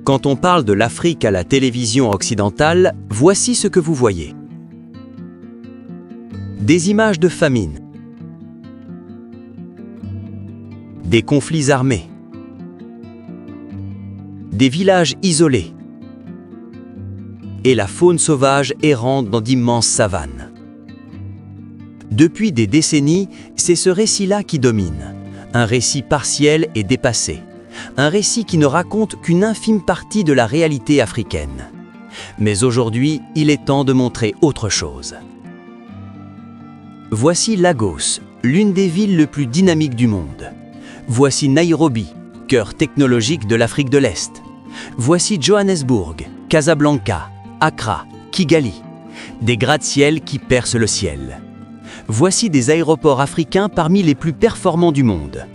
Quand on parle de l'Afrique à la télévision occidentale, voici ce que vous voyez. Des images de famine, des conflits armés, des villages isolés et la faune sauvage errante dans d'immenses savanes. Depuis des décennies, c'est ce récit-là qui domine, un récit partiel et dépassé, un récit qui ne raconte qu'une infime partie de la réalité africaine. Mais aujourd'hui, il est temps de montrer autre chose. Voici Lagos, l'une des villes les plus dynamiques du monde. Voici Nairobi, cœur technologique de l'Afrique de l'Est. Voici Johannesburg, Casablanca, Accra, Kigali, des gratte-ciel qui percent le ciel. Voici des aéroports africains parmi les plus performants du monde.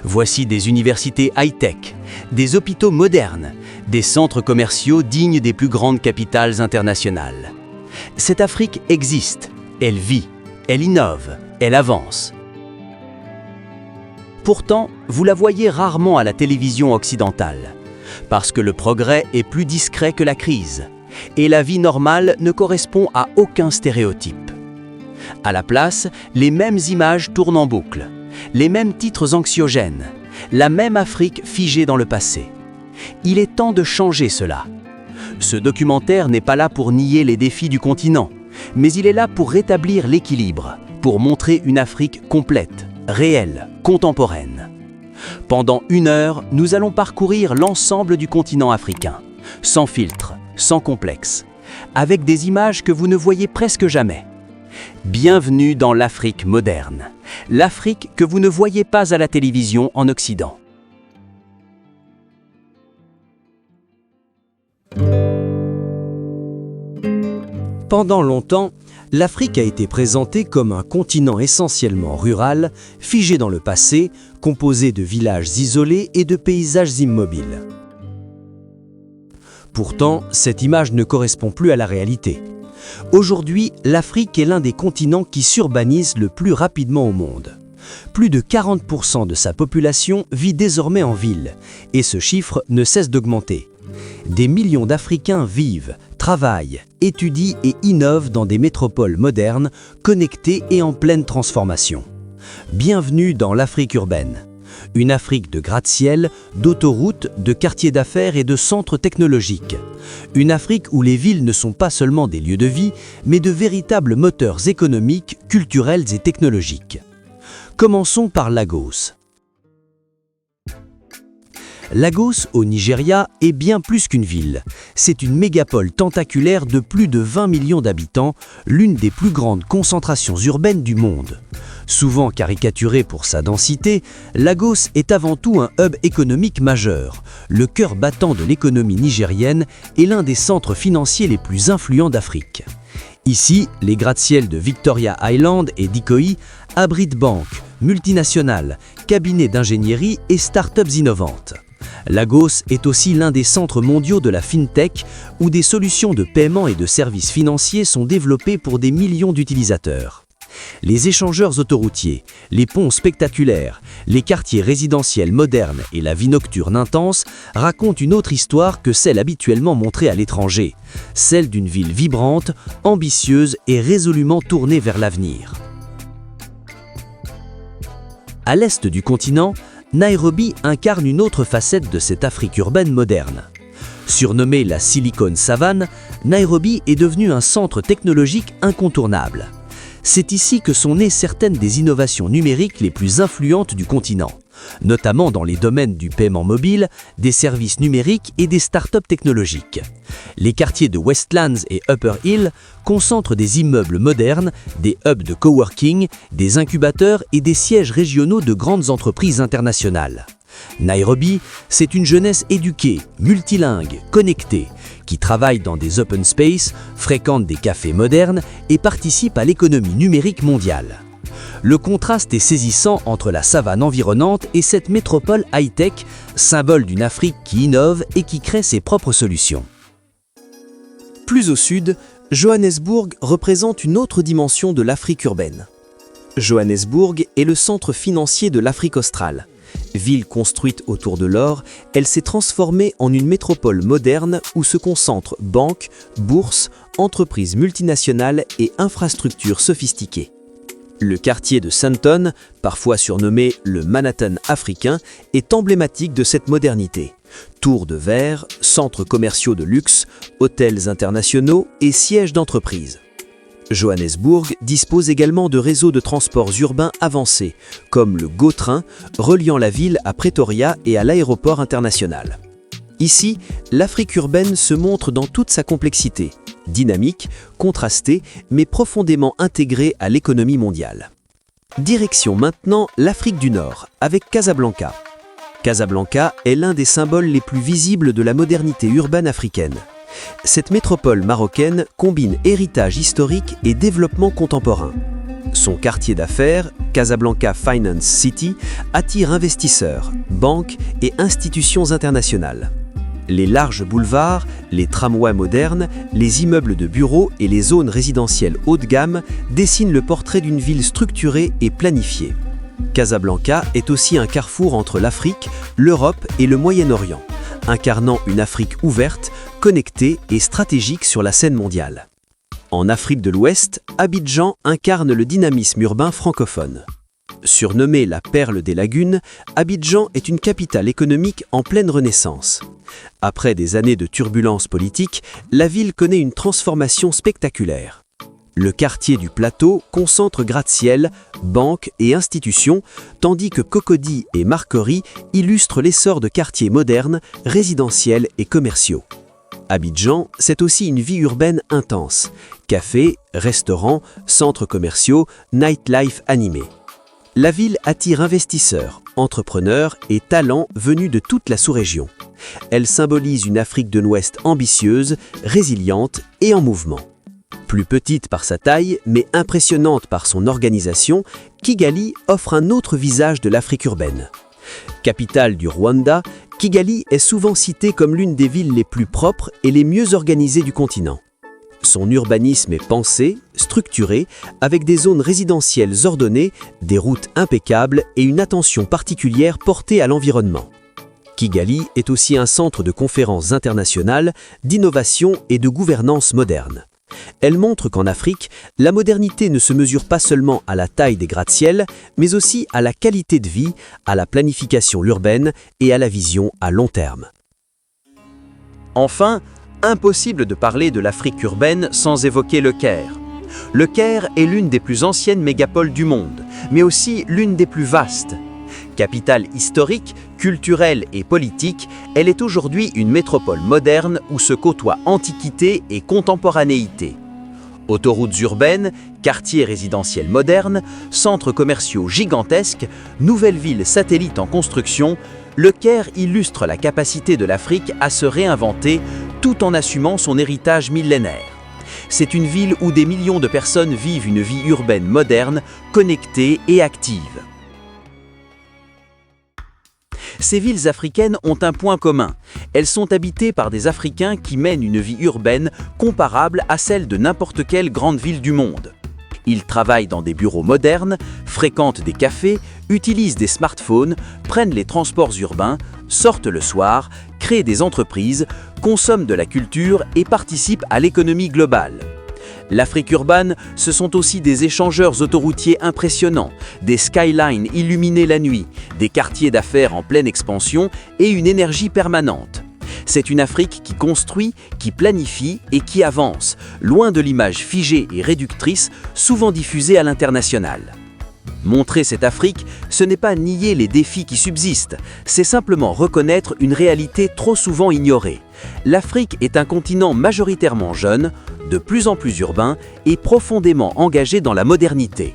Voici des universités high-tech, des hôpitaux modernes, des centres commerciaux dignes des plus grandes capitales internationales. Cette Afrique existe, elle vit, elle innove, elle avance. Pourtant, vous la voyez rarement à la télévision occidentale, parce que le progrès est plus discret que la crise, et la vie normale ne correspond à aucun stéréotype. À la place, les mêmes images tournent en boucle, les mêmes titres anxiogènes, la même Afrique figée dans le passé. Il est temps de changer cela. Ce documentaire n'est pas là pour nier les défis du continent, mais il est là pour rétablir l'équilibre, pour montrer une Afrique complète, réelle, contemporaine. Pendant 1 heure, nous allons parcourir l'ensemble du continent africain, sans filtre, sans complexe, avec des images que vous ne voyez presque jamais. Bienvenue dans l'Afrique moderne, l'Afrique que vous ne voyez pas à la télévision en Occident. Pendant longtemps, l'Afrique a été présentée comme un continent essentiellement rural, figé dans le passé, composé de villages isolés et de paysages immobiles. Pourtant, cette image ne correspond plus à la réalité. Aujourd'hui, l'Afrique est l'un des continents qui s'urbanise le plus rapidement au monde. Plus de 40% de sa population vit désormais en ville, et ce chiffre ne cesse d'augmenter. Des millions d'Africains vivent, travaillent, étudient et innovent dans des métropoles modernes, connectées et en pleine transformation. Bienvenue dans l'Afrique urbaine. Une Afrique de gratte-ciel, d'autoroutes, de quartiers d'affaires et de centres technologiques. Une Afrique où les villes ne sont pas seulement des lieux de vie, mais de véritables moteurs économiques, culturels et technologiques. Commençons par Lagos. Lagos, au Nigeria, est bien plus qu'une ville. C'est une mégapole tentaculaire de plus de 20 millions d'habitants, l'une des plus grandes concentrations urbaines du monde. Souvent caricaturée pour sa densité, Lagos est avant tout un hub économique majeur, le cœur battant de l'économie nigérienne et l'un des centres financiers les plus influents d'Afrique. Ici, les gratte-ciel de Victoria Island et d'Ikoyi abritent banques, multinationales, cabinets d'ingénierie et start-ups innovantes. Lagos est aussi l'un des centres mondiaux de la FinTech où des solutions de paiement et de services financiers sont développées pour des millions d'utilisateurs. Les échangeurs autoroutiers, les ponts spectaculaires, les quartiers résidentiels modernes et la vie nocturne intense racontent une autre histoire que celle habituellement montrée à l'étranger, celle d'une ville vibrante, ambitieuse et résolument tournée vers l'avenir. À l'est du continent, Nairobi incarne une autre facette de cette Afrique urbaine moderne. Surnommée la Silicon Savane, Nairobi est devenue un centre technologique incontournable. C'est ici que sont nées certaines des innovations numériques les plus influentes du continent, notamment dans les domaines du paiement mobile, des services numériques et des startups technologiques. Les quartiers de Westlands et Upper Hill concentrent des immeubles modernes, des hubs de coworking, des incubateurs et des sièges régionaux de grandes entreprises internationales. Nairobi, c'est une jeunesse éduquée, multilingue, connectée, qui travaille dans des open space, fréquente des cafés modernes et participe à l'économie numérique mondiale. Le contraste est saisissant entre la savane environnante et cette métropole high-tech, symbole d'une Afrique qui innove et qui crée ses propres solutions. Plus au sud, Johannesburg représente une autre dimension de l'Afrique urbaine. Johannesburg est le centre financier de l'Afrique australe. Ville construite autour de l'or, elle s'est transformée en une métropole moderne où se concentrent banques, bourses, entreprises multinationales et infrastructures sophistiquées. Le quartier de Sandton, parfois surnommé le Manhattan africain, est emblématique de cette modernité. Tours de verre, centres commerciaux de luxe, hôtels internationaux et sièges d'entreprises. Johannesburg dispose également de réseaux de transports urbains avancés, comme le GO-Train, reliant la ville à Pretoria et à l'aéroport international. Ici, l'Afrique urbaine se montre dans toute sa complexité, dynamique, contrastée, mais profondément intégrée à l'économie mondiale. Direction maintenant l'Afrique du Nord, avec Casablanca. Casablanca est l'un des symboles les plus visibles de la modernité urbaine africaine. Cette métropole marocaine combine héritage historique et développement contemporain. Son quartier d'affaires, Casablanca Finance City, attire investisseurs, banques et institutions internationales. Les larges boulevards, les tramways modernes, les immeubles de bureaux et les zones résidentielles haut de gamme dessinent le portrait d'une ville structurée et planifiée. Casablanca est aussi un carrefour entre l'Afrique, l'Europe et le Moyen-Orient, incarnant une Afrique ouverte, connectée et stratégique sur la scène mondiale. En Afrique de l'Ouest, Abidjan incarne le dynamisme urbain francophone. Surnommée la perle des lagunes, Abidjan est une capitale économique en pleine renaissance. Après des années de turbulences politiques, la ville connaît une transformation spectaculaire. Le quartier du Plateau concentre gratte-ciel, banques et institutions, tandis que Cocody et Marcory illustrent l'essor de quartiers modernes, résidentiels et commerciaux. Abidjan, c'est aussi une vie urbaine intense. Cafés, restaurants, centres commerciaux, nightlife animé. La ville attire investisseurs, entrepreneurs et talents venus de toute la sous-région. Elle symbolise une Afrique de l'Ouest ambitieuse, résiliente et en mouvement. Plus petite par sa taille, mais impressionnante par son organisation, Kigali offre un autre visage de l'Afrique urbaine. Capitale du Rwanda, Kigali est souvent citée comme l'une des villes les plus propres et les mieux organisées du continent. Son urbanisme est pensé, structuré, avec des zones résidentielles ordonnées, des routes impeccables et une attention particulière portée à l'environnement. Kigali est aussi un centre de conférences internationales, d'innovation et de gouvernance moderne. Elle montre qu'en Afrique, la modernité ne se mesure pas seulement à la taille des gratte-ciel, mais aussi à la qualité de vie, à la planification urbaine et à la vision à long terme. Enfin, impossible de parler de l'Afrique urbaine sans évoquer le Caire. Le Caire est l'une des plus anciennes mégapoles du monde, mais aussi l'une des plus vastes. Capitale historique, culturelle et politique, elle est aujourd'hui une métropole moderne où se côtoient antiquité et contemporanéité. Autoroutes urbaines, quartiers résidentiels modernes, centres commerciaux gigantesques, nouvelles villes satellites en construction, le Caire illustre la capacité de l'Afrique à se réinventer tout en assumant son héritage millénaire. C'est une ville où des millions de personnes vivent une vie urbaine moderne, connectée et active. Ces villes africaines ont un point commun. Elles sont habitées par des Africains qui mènent une vie urbaine comparable à celle de n'importe quelle grande ville du monde. Ils travaillent dans des bureaux modernes, fréquentent des cafés, utilisent des smartphones, prennent les transports urbains, sortent le soir, créent des entreprises, consomment de la culture et participent à l'économie globale. L'Afrique urbaine, ce sont aussi des échangeurs autoroutiers impressionnants, des skylines illuminés la nuit, des quartiers d'affaires en pleine expansion et une énergie permanente. C'est une Afrique qui construit, qui planifie et qui avance, loin de l'image figée et réductrice, souvent diffusée à l'international. Montrer cette Afrique, ce n'est pas nier les défis qui subsistent, c'est simplement reconnaître une réalité trop souvent ignorée. L'Afrique est un continent majoritairement jeune, de plus en plus urbain et profondément engagé dans la modernité.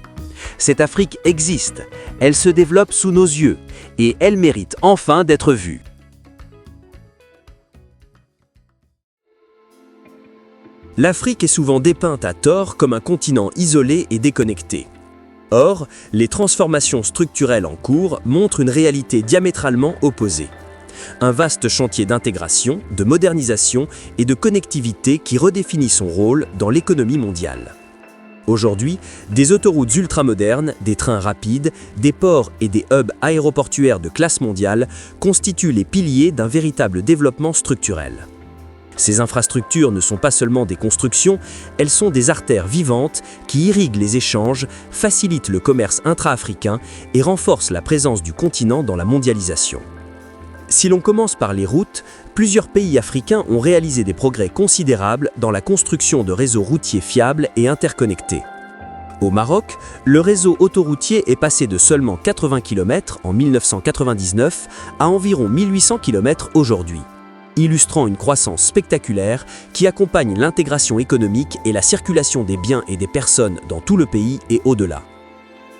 Cette Afrique existe, elle se développe sous nos yeux et elle mérite enfin d'être vue. L'Afrique est souvent dépeinte à tort comme un continent isolé et déconnecté. Or, les transformations structurelles en cours montrent une réalité diamétralement opposée. Un vaste chantier d'intégration, de modernisation et de connectivité qui redéfinit son rôle dans l'économie mondiale. Aujourd'hui, des autoroutes ultramodernes, des trains rapides, des ports et des hubs aéroportuaires de classe mondiale constituent les piliers d'un véritable développement structurel. Ces infrastructures ne sont pas seulement des constructions, elles sont des artères vivantes qui irriguent les échanges, facilitent le commerce intra-africain et renforcent la présence du continent dans la mondialisation. Si l'on commence par les routes, plusieurs pays africains ont réalisé des progrès considérables dans la construction de réseaux routiers fiables et interconnectés. Au Maroc, le réseau autoroutier est passé de seulement 80 km en 1999 à environ 1800 km aujourd'hui, illustrant une croissance spectaculaire qui accompagne l'intégration économique et la circulation des biens et des personnes dans tout le pays et au-delà.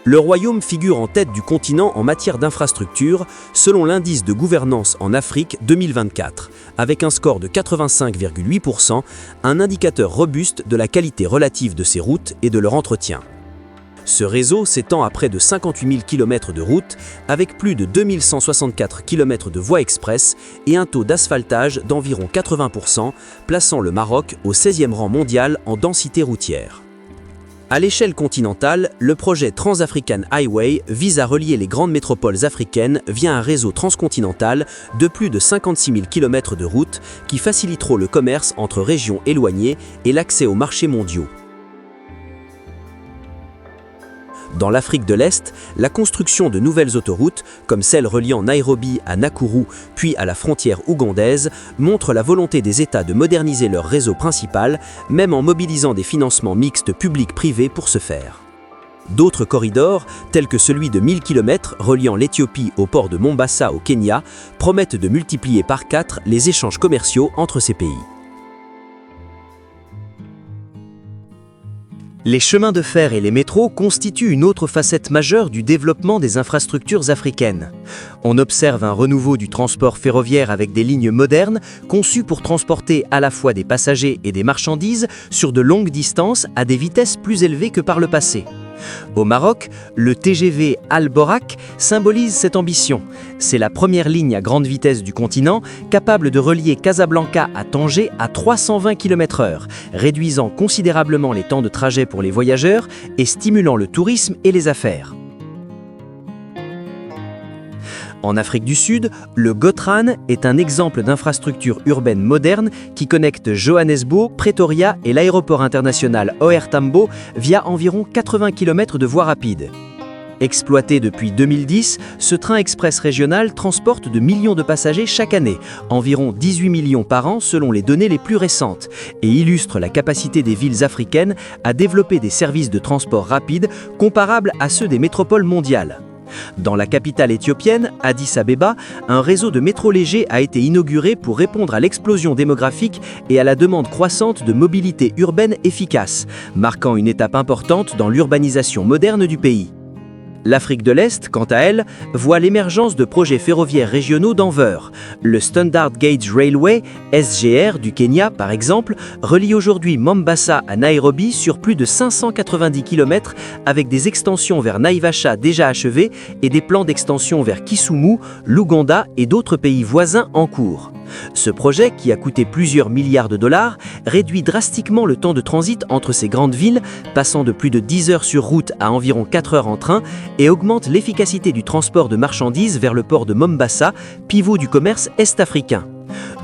Le Royaume figure en tête du continent en matière d'infrastructure selon l'indice de gouvernance en Afrique 2024, avec un score de 85,8%, un indicateur robuste de la qualité relative de ses routes et de leur entretien. Ce réseau s'étend à près de 58 000 km de routes, avec plus de 2164 km de voies express et un taux d'asphaltage d'environ 80%, plaçant le Maroc au 16e rang mondial en densité routière. À l'échelle continentale, le projet Trans-African Highway vise à relier les grandes métropoles africaines via un réseau transcontinental de plus de 56 000 km de routes qui faciliteront le commerce entre régions éloignées et l'accès aux marchés mondiaux. Dans l'Afrique de l'Est, la construction de nouvelles autoroutes, comme celle reliant Nairobi à Nakuru puis à la frontière ougandaise, montre la volonté des États de moderniser leur réseau principal, même en mobilisant des financements mixtes publics-privés pour ce faire. D'autres corridors, tels que celui de 1000 km reliant l'Éthiopie au port de Mombasa au Kenya, promettent de multiplier par 4 les échanges commerciaux entre ces pays. Les chemins de fer et les métros constituent une autre facette majeure du développement des infrastructures africaines. On observe un renouveau du transport ferroviaire avec des lignes modernes conçues pour transporter à la fois des passagers et des marchandises sur de longues distances à des vitesses plus élevées que par le passé. Au Maroc, le TGV Al Borak symbolise cette ambition. C'est la première ligne à grande vitesse du continent, capable de relier Casablanca à Tanger à 320 km/h, réduisant considérablement les temps de trajet pour les voyageurs et stimulant le tourisme et les affaires. En Afrique du Sud, le Gotran est un exemple d'infrastructure urbaine moderne qui connecte Johannesburg, Pretoria et l'aéroport international OR Tambo via environ 80 km de voies rapides. Exploité depuis 2010, ce train express régional transporte de millions de passagers chaque année, environ 18 millions par an selon les données les plus récentes, et illustre la capacité des villes africaines à développer des services de transport rapide comparables à ceux des métropoles mondiales. Dans la capitale éthiopienne, Addis Abeba, un réseau de métro léger a été inauguré pour répondre à l'explosion démographique et à la demande croissante de mobilité urbaine efficace, marquant une étape importante dans l'urbanisation moderne du pays. L'Afrique de l'Est, quant à elle, voit l'émergence de projets ferroviaires régionaux d'envergure. Le Standard Gauge Railway, SGR, du Kenya, par exemple, relie aujourd'hui Mombasa à Nairobi sur plus de 590 km avec des extensions vers Naivasha déjà achevées et des plans d'extension vers Kisumu, l'Ouganda et d'autres pays voisins en cours. Ce projet, qui a coûté plusieurs milliards de dollars, réduit drastiquement le temps de transit entre ces grandes villes, passant de plus de 10 heures sur route à environ 4 heures en train, et augmente l'efficacité du transport de marchandises vers le port de Mombasa, pivot du commerce est-africain.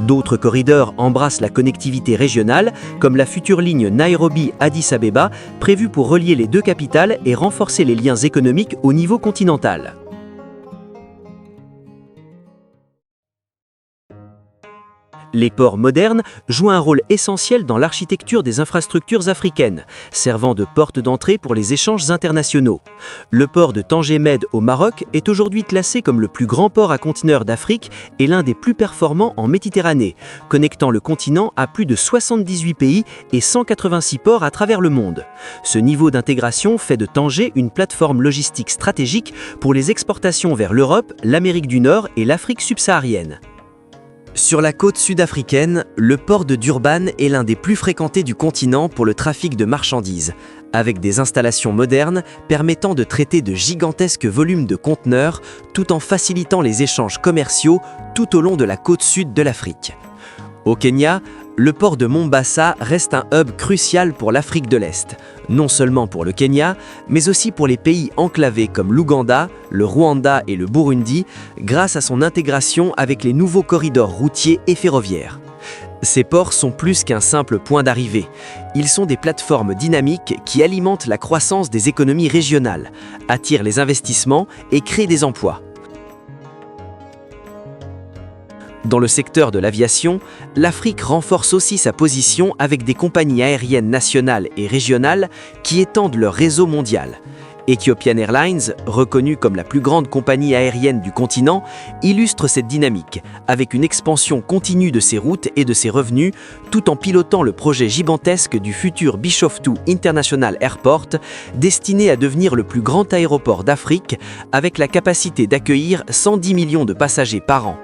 D'autres corridors embrassent la connectivité régionale, comme la future ligne Nairobi-Addis Abeba, prévue pour relier les deux capitales et renforcer les liens économiques au niveau continental. Les ports modernes jouent un rôle essentiel dans l'architecture des infrastructures africaines, servant de porte d'entrée pour les échanges internationaux. Le port de Tanger Med au Maroc est aujourd'hui classé comme le plus grand port à conteneurs d'Afrique et l'un des plus performants en Méditerranée, connectant le continent à plus de 78 pays et 186 ports à travers le monde. Ce niveau d'intégration fait de Tanger une plateforme logistique stratégique pour les exportations vers l'Europe, l'Amérique du Nord et l'Afrique subsaharienne. Sur la côte sud-africaine, le port de Durban est l'un des plus fréquentés du continent pour le trafic de marchandises, avec des installations modernes permettant de traiter de gigantesques volumes de conteneurs tout en facilitant les échanges commerciaux tout au long de la côte sud de l'Afrique. Au Kenya, le port de Mombasa reste un hub crucial pour l'Afrique de l'Est, non seulement pour le Kenya, mais aussi pour les pays enclavés comme l'Ouganda, le Rwanda et le Burundi, grâce à son intégration avec les nouveaux corridors routiers et ferroviaires. Ces ports sont plus qu'un simple point d'arrivée. Ils sont des plateformes dynamiques qui alimentent la croissance des économies régionales, attirent les investissements et créent des emplois. Dans le secteur de l'aviation, l'Afrique renforce aussi sa position avec des compagnies aériennes nationales et régionales qui étendent leur réseau mondial. Ethiopian Airlines, reconnue comme la plus grande compagnie aérienne du continent, illustre cette dynamique, avec une expansion continue de ses routes et de ses revenus, tout en pilotant le projet gigantesque du futur Bishoftu International Airport, destiné à devenir le plus grand aéroport d'Afrique, avec la capacité d'accueillir 110 millions de passagers par an.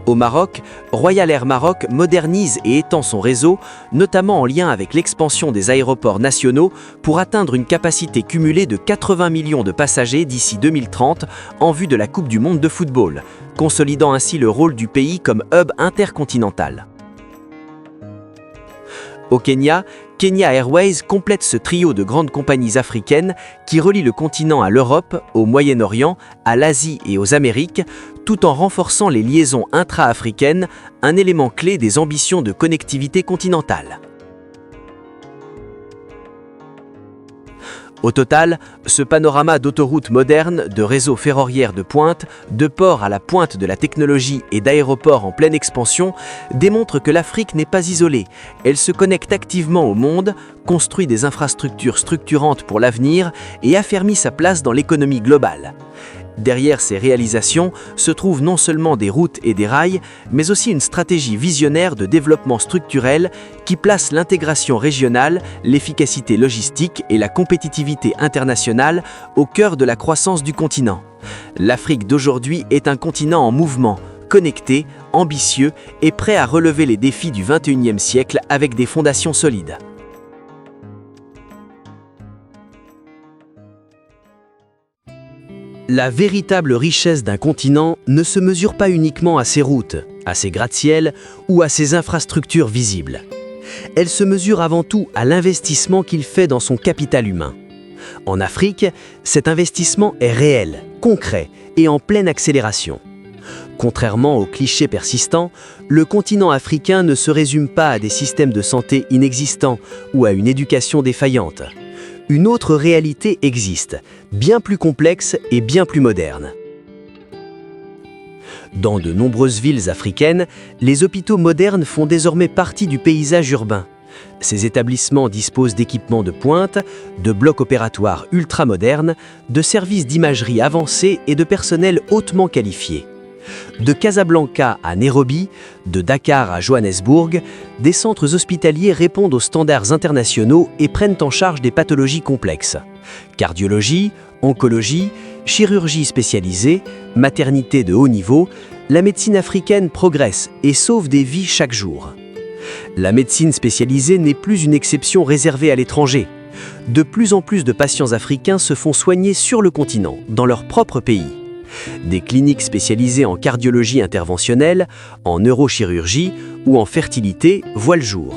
Au Maroc, Royal Air Maroc modernise et étend son réseau, notamment en lien avec l'expansion des aéroports nationaux pour atteindre une capacité cumulée de 80 millions de passagers d'ici 2030 en vue de la Coupe du monde de football, consolidant ainsi le rôle du pays comme hub intercontinental. Au Kenya, Kenya Airways complète ce trio de grandes compagnies africaines qui relient le continent à l'Europe, au Moyen-Orient, à l'Asie et aux Amériques, tout en renforçant les liaisons intra-africaines, un élément clé des ambitions de connectivité continentale. Au total, ce panorama d'autoroutes modernes, de réseaux ferroviaires de pointe, de ports à la pointe de la technologie et d'aéroports en pleine expansion démontre que l'Afrique n'est pas isolée. Elle se connecte activement au monde, construit des infrastructures structurantes pour l'avenir et affermit sa place dans l'économie globale. Derrière ces réalisations se trouvent non seulement des routes et des rails, mais aussi une stratégie visionnaire de développement structurel qui place l'intégration régionale, l'efficacité logistique et la compétitivité internationale au cœur de la croissance du continent. L'Afrique d'aujourd'hui est un continent en mouvement, connecté, ambitieux et prêt à relever les défis du XXIe siècle avec des fondations solides. La véritable richesse d'un continent ne se mesure pas uniquement à ses routes, à ses gratte-ciel ou à ses infrastructures visibles. Elle se mesure avant tout à l'investissement qu'il fait dans son capital humain. En Afrique, cet investissement est réel, concret et en pleine accélération. Contrairement aux clichés persistants, le continent africain ne se résume pas à des systèmes de santé inexistants ou à une éducation défaillante. Une autre réalité existe, bien plus complexe et bien plus moderne. Dans de nombreuses villes africaines, les hôpitaux modernes font désormais partie du paysage urbain. Ces établissements disposent d'équipements de pointe, de blocs opératoires ultramodernes, de services d'imagerie avancés et de personnel hautement qualifié. De Casablanca à Nairobi, de Dakar à Johannesburg, des centres hospitaliers répondent aux standards internationaux et prennent en charge des pathologies complexes. Cardiologie, oncologie, chirurgie spécialisée, maternité de haut niveau, la médecine africaine progresse et sauve des vies chaque jour. La médecine spécialisée n'est plus une exception réservée à l'étranger. De plus en plus de patients africains se font soigner sur le continent, dans leur propre pays. Des cliniques spécialisées en cardiologie interventionnelle, en neurochirurgie ou en fertilité voient le jour.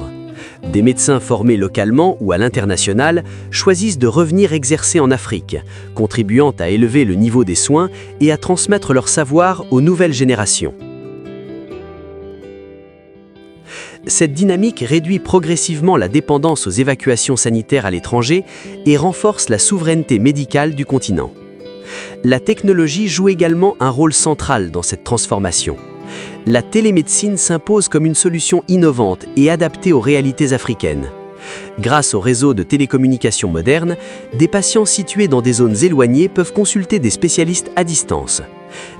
Des médecins formés localement ou à l'international choisissent de revenir exercer en Afrique, contribuant à élever le niveau des soins et à transmettre leur savoir aux nouvelles générations. Cette dynamique réduit progressivement la dépendance aux évacuations sanitaires à l'étranger et renforce la souveraineté médicale du continent. La technologie joue également un rôle central dans cette transformation. La télémédecine s'impose comme une solution innovante et adaptée aux réalités africaines. Grâce au réseau de télécommunications modernes, des patients situés dans des zones éloignées peuvent consulter des spécialistes à distance.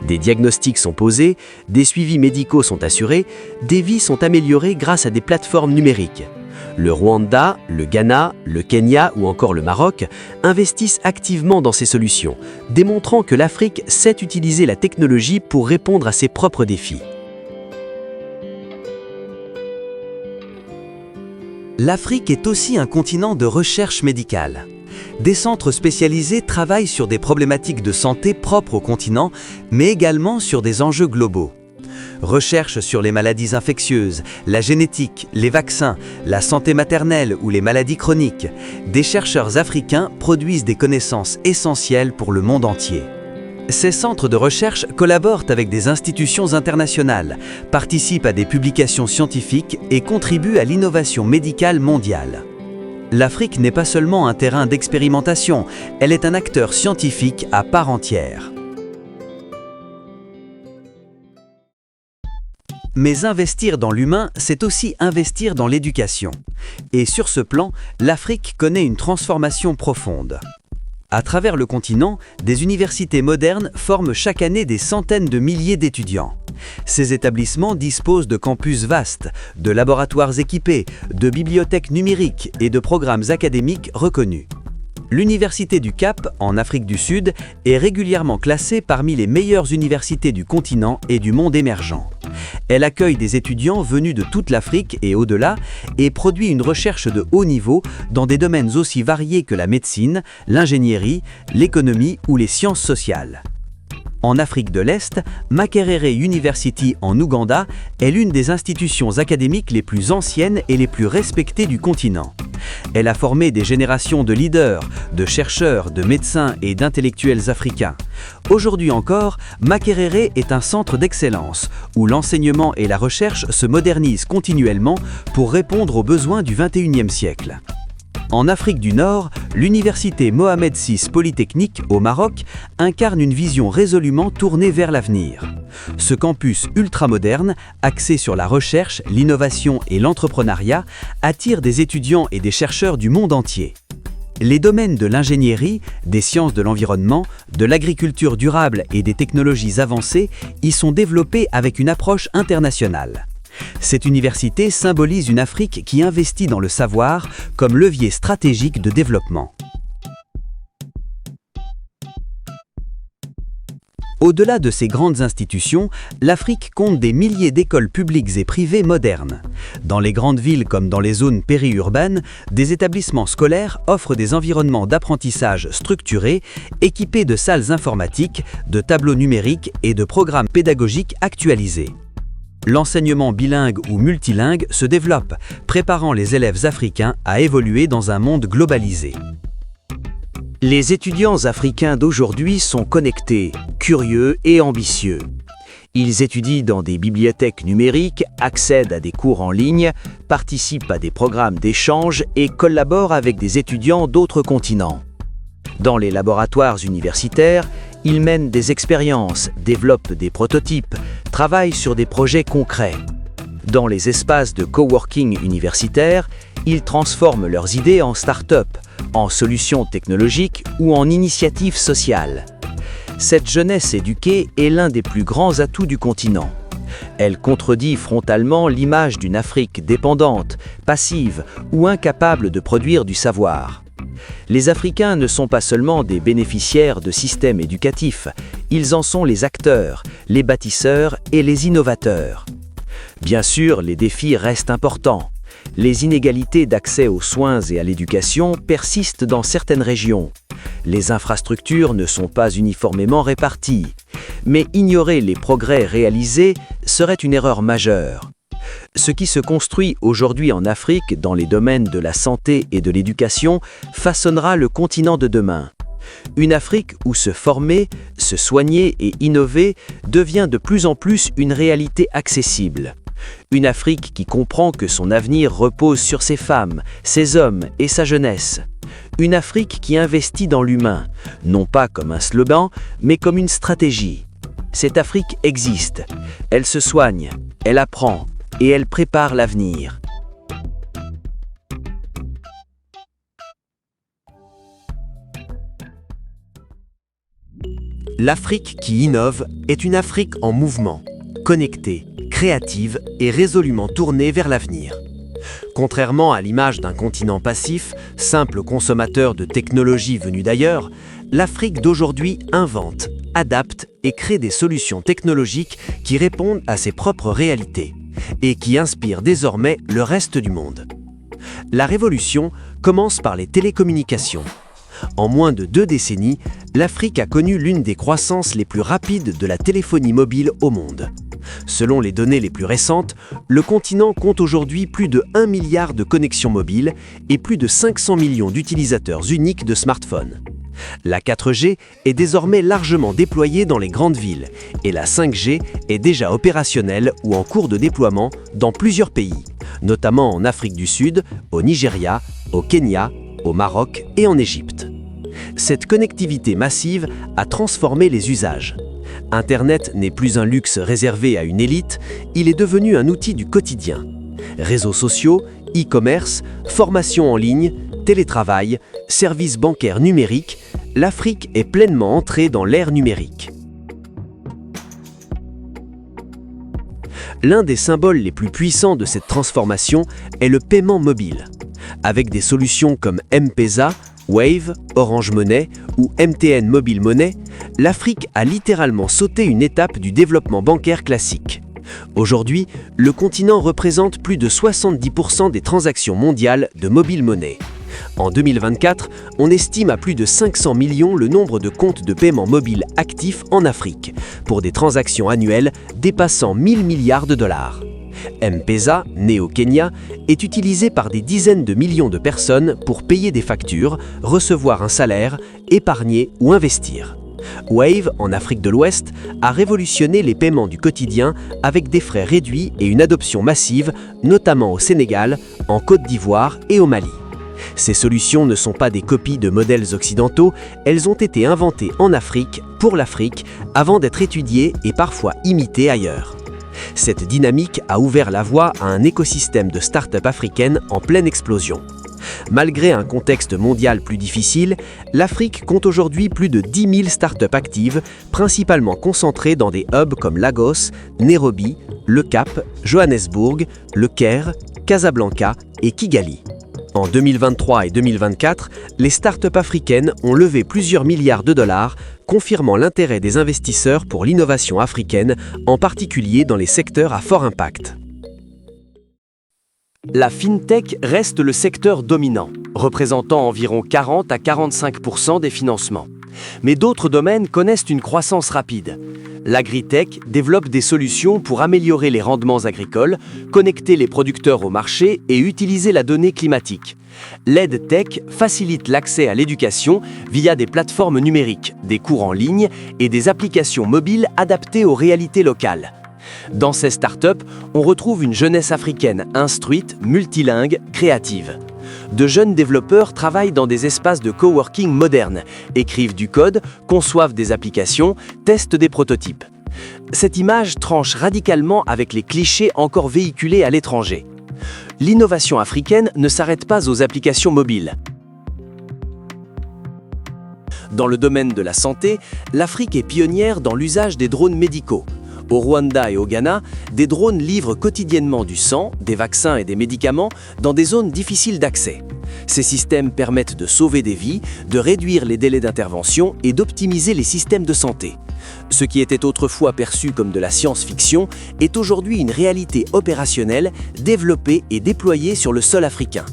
Des diagnostics sont posés, des suivis médicaux sont assurés, des vies sont améliorées grâce à des plateformes numériques. Le Rwanda, le Ghana, le Kenya ou encore le Maroc investissent activement dans ces solutions, démontrant que l'Afrique sait utiliser la technologie pour répondre à ses propres défis. L'Afrique est aussi un continent de recherche médicale. Des centres spécialisés travaillent sur des problématiques de santé propres au continent, mais également sur des enjeux globaux. Recherche sur les maladies infectieuses, la génétique, les vaccins, la santé maternelle ou les maladies chroniques, des chercheurs africains produisent des connaissances essentielles pour le monde entier. Ces centres de recherche collaborent avec des institutions internationales, participent à des publications scientifiques et contribuent à l'innovation médicale mondiale. L'Afrique n'est pas seulement un terrain d'expérimentation, elle est un acteur scientifique à part entière. Mais investir dans l'humain, c'est aussi investir dans l'éducation. Et sur ce plan, l'Afrique connaît une transformation profonde. À travers le continent, des universités modernes forment chaque année des centaines de milliers d'étudiants. Ces établissements disposent de campus vastes, de laboratoires équipés, de bibliothèques numériques et de programmes académiques reconnus. L'Université du Cap, en Afrique du Sud, est régulièrement classée parmi les meilleures universités du continent et du monde émergent. Elle accueille des étudiants venus de toute l'Afrique et au-delà et produit une recherche de haut niveau dans des domaines aussi variés que la médecine, l'ingénierie, l'économie ou les sciences sociales. En Afrique de l'Est, Makerere University en Ouganda est l'une des institutions académiques les plus anciennes et les plus respectées du continent. Elle a formé des générations de leaders, de chercheurs, de médecins et d'intellectuels africains. Aujourd'hui encore, Makerere est un centre d'excellence où l'enseignement et la recherche se modernisent continuellement pour répondre aux besoins du XXIe siècle. En Afrique du Nord, l'université Mohamed VI Polytechnique au Maroc incarne une vision résolument tournée vers l'avenir. Ce campus ultramoderne, axé sur la recherche, l'innovation et l'entrepreneuriat, attire des étudiants et des chercheurs du monde entier. Les domaines de l'ingénierie, des sciences de l'environnement, de l'agriculture durable et des technologies avancées y sont développés avec une approche internationale. Cette université symbolise une Afrique qui investit dans le savoir comme levier stratégique de développement. Au-delà de ces grandes institutions, l'Afrique compte des milliers d'écoles publiques et privées modernes. Dans les grandes villes comme dans les zones périurbaines, des établissements scolaires offrent des environnements d'apprentissage structurés, équipés de salles informatiques, de tableaux numériques et de programmes pédagogiques actualisés. L'enseignement bilingue ou multilingue se développe, préparant les élèves africains à évoluer dans un monde globalisé. Les étudiants africains d'aujourd'hui sont connectés, curieux et ambitieux. Ils étudient dans des bibliothèques numériques, accèdent à des cours en ligne, participent à des programmes d'échange et collaborent avec des étudiants d'autres continents. Dans les laboratoires universitaires, ils mènent des expériences, développent des prototypes, travaillent sur des projets concrets. Dans les espaces de coworking universitaires, ils transforment leurs idées en start-up, en solutions technologiques ou en initiatives sociales. Cette jeunesse éduquée est l'un des plus grands atouts du continent. Elle contredit frontalement l'image d'une Afrique dépendante, passive ou incapable de produire du savoir. Les Africains ne sont pas seulement des bénéficiaires de systèmes éducatifs, ils en sont les acteurs, les bâtisseurs et les innovateurs. Bien sûr, les défis restent importants. Les inégalités d'accès aux soins et à l'éducation persistent dans certaines régions. Les infrastructures ne sont pas uniformément réparties. Mais ignorer les progrès réalisés serait une erreur majeure. Ce qui se construit aujourd'hui en Afrique dans les domaines de la santé et de l'éducation façonnera le continent de demain. Une Afrique où se former, se soigner et innover devient de plus en plus une réalité accessible. Une Afrique qui comprend que son avenir repose sur ses femmes, ses hommes et sa jeunesse. Une Afrique qui investit dans l'humain, non pas comme un slogan, mais comme une stratégie. Cette Afrique existe, elle se soigne, elle apprend et elle prépare l'avenir. L'Afrique qui innove est une Afrique en mouvement, connectée, créative et résolument tournée vers l'avenir. Contrairement à l'image d'un continent passif, simple consommateur de technologies venues d'ailleurs, l'Afrique d'aujourd'hui invente, adapte et crée des solutions technologiques qui répondent à ses propres réalités et qui inspirent désormais le reste du monde. La révolution commence par les télécommunications. En moins de 2 décennies, l'Afrique a connu l'une des croissances les plus rapides de la téléphonie mobile au monde. Selon les données les plus récentes, le continent compte aujourd'hui plus de 1 milliard de connexions mobiles et plus de 500 millions d'utilisateurs uniques de smartphones. La 4G est désormais largement déployée dans les grandes villes et la 5G est déjà opérationnelle ou en cours de déploiement dans plusieurs pays, notamment en Afrique du Sud, au Nigeria, au Kenya, au Maroc et en Égypte. Cette connectivité massive a transformé les usages. Internet n'est plus un luxe réservé à une élite, il est devenu un outil du quotidien. Réseaux sociaux, e-commerce, formation en ligne, télétravail, services bancaires numériques, l'Afrique est pleinement entrée dans l'ère numérique. L'un des symboles les plus puissants de cette transformation est le paiement mobile. Avec des solutions comme M-Pesa, Wave, Orange Money ou MTN Mobile Money, l'Afrique a littéralement sauté une étape du développement bancaire classique. Aujourd'hui, le continent représente plus de 70% des transactions mondiales de mobile money. En 2024, on estime à plus de 500 millions le nombre de comptes de paiement mobile actifs en Afrique, pour des transactions annuelles dépassant 1000 milliards de dollars. M-Pesa, né au Kenya, est utilisé par des dizaines de millions de personnes pour payer des factures, recevoir un salaire, épargner ou investir. Wave, en Afrique de l'Ouest, a révolutionné les paiements du quotidien avec des frais réduits et une adoption massive, notamment au Sénégal, en Côte d'Ivoire et au Mali. Ces solutions ne sont pas des copies de modèles occidentaux, elles ont été inventées en Afrique, pour l'Afrique, avant d'être étudiées et parfois imitées ailleurs. Cette dynamique a ouvert la voie à un écosystème de start-up africaines en pleine explosion. Malgré un contexte mondial plus difficile, l'Afrique compte aujourd'hui plus de 10 000 start-up actives, principalement concentrées dans des hubs comme Lagos, Nairobi, Le Cap, Johannesburg, Le Caire, Casablanca et Kigali. En 2023 et 2024, les start-up africaines ont levé plusieurs milliards de dollars, confirmant l'intérêt des investisseurs pour l'innovation africaine, en particulier dans les secteurs à fort impact. La fintech reste le secteur dominant, représentant environ 40 à 45% des financements. Mais d'autres domaines connaissent une croissance rapide. L'agritech développe des solutions pour améliorer les rendements agricoles, connecter les producteurs au marché et utiliser la donnée climatique. L'EdTech facilite l'accès à l'éducation via des plateformes numériques, des cours en ligne et des applications mobiles adaptées aux réalités locales. Dans ces startups, on retrouve une jeunesse africaine instruite, multilingue, créative. De jeunes développeurs travaillent dans des espaces de coworking modernes, écrivent du code, conçoivent des applications, testent des prototypes. Cette image tranche radicalement avec les clichés encore véhiculés à l'étranger. L'innovation africaine ne s'arrête pas aux applications mobiles. Dans le domaine de la santé, l'Afrique est pionnière dans l'usage des drones médicaux. Au Rwanda et au Ghana, des drones livrent quotidiennement du sang, des vaccins et des médicaments dans des zones difficiles d'accès. Ces systèmes permettent de sauver des vies, de réduire les délais d'intervention et d'optimiser les systèmes de santé. Ce qui était autrefois perçu comme de la science-fiction est aujourd'hui une réalité opérationnelle, développée et déployée sur le sol africain.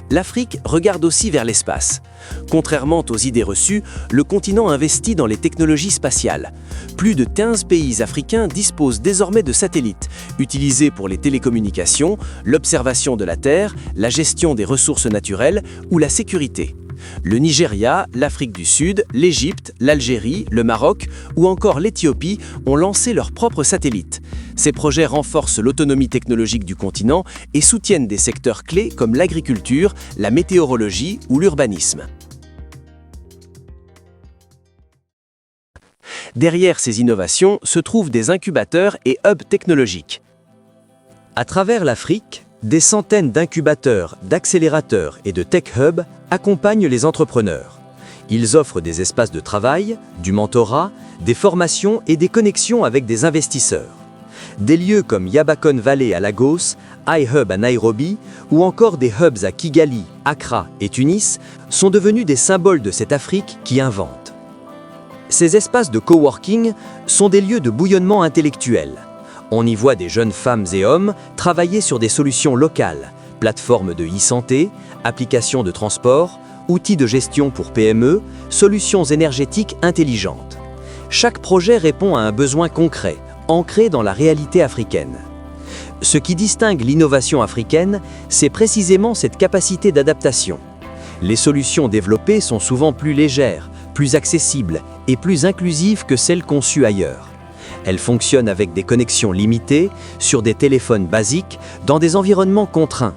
L'Afrique regarde aussi vers l'espace. Contrairement aux idées reçues, le continent investit dans les technologies spatiales. Plus de 15 pays africains disposent désormais de satellites, utilisés pour les télécommunications, l'observation de la Terre, la gestion des ressources naturelles ou la sécurité. Le Nigeria, l'Afrique du Sud, l'Égypte, l'Algérie, le Maroc ou encore l'Éthiopie ont lancé leurs propres satellites. Ces projets renforcent l'autonomie technologique du continent et soutiennent des secteurs clés comme l'agriculture, la météorologie ou l'urbanisme. Derrière ces innovations se trouvent des incubateurs et hubs technologiques. À travers l'Afrique, des centaines d'incubateurs, d'accélérateurs et de tech hubs accompagnent les entrepreneurs. Ils offrent des espaces de travail, du mentorat, des formations et des connexions avec des investisseurs. Des lieux comme Yabakon Valley à Lagos, iHub à Nairobi ou encore des hubs à Kigali, Accra et Tunis sont devenus des symboles de cette Afrique qui invente. Ces espaces de coworking sont des lieux de bouillonnement intellectuel. On y voit des jeunes femmes et hommes travailler sur des solutions locales, plateformes de e-santé, applications de transport Outils de gestion pour PME, solutions énergétiques intelligentes. Chaque projet répond à un besoin concret, ancré dans la réalité africaine. Ce qui distingue l'innovation africaine, c'est précisément cette capacité d'adaptation. Les solutions développées sont souvent plus légères, plus accessibles et plus inclusives que celles conçues ailleurs. Elles fonctionnent avec des connexions limitées, sur des téléphones basiques, dans des environnements contraints.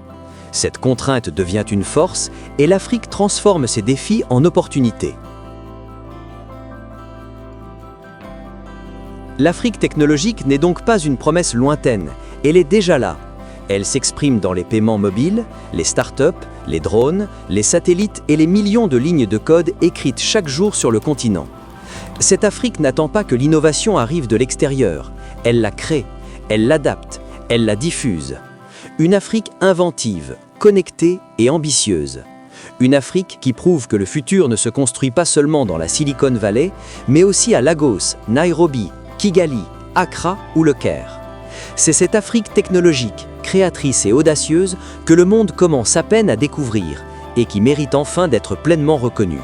Cette contrainte devient une force et l'Afrique transforme ses défis en opportunités. L'Afrique technologique n'est donc pas une promesse lointaine, elle est déjà là. Elle s'exprime dans les paiements mobiles, les startups, les drones, les satellites et les millions de lignes de code écrites chaque jour sur le continent. Cette Afrique n'attend pas que l'innovation arrive de l'extérieur, elle la crée, elle l'adapte, elle la diffuse. Une Afrique inventive, connectée et ambitieuse. Une Afrique qui prouve que le futur ne se construit pas seulement dans la Silicon Valley, mais aussi à Lagos, Nairobi, Kigali, Accra ou Le Caire. C'est cette Afrique technologique, créatrice et audacieuse que le monde commence à peine à découvrir et qui mérite enfin d'être pleinement reconnue.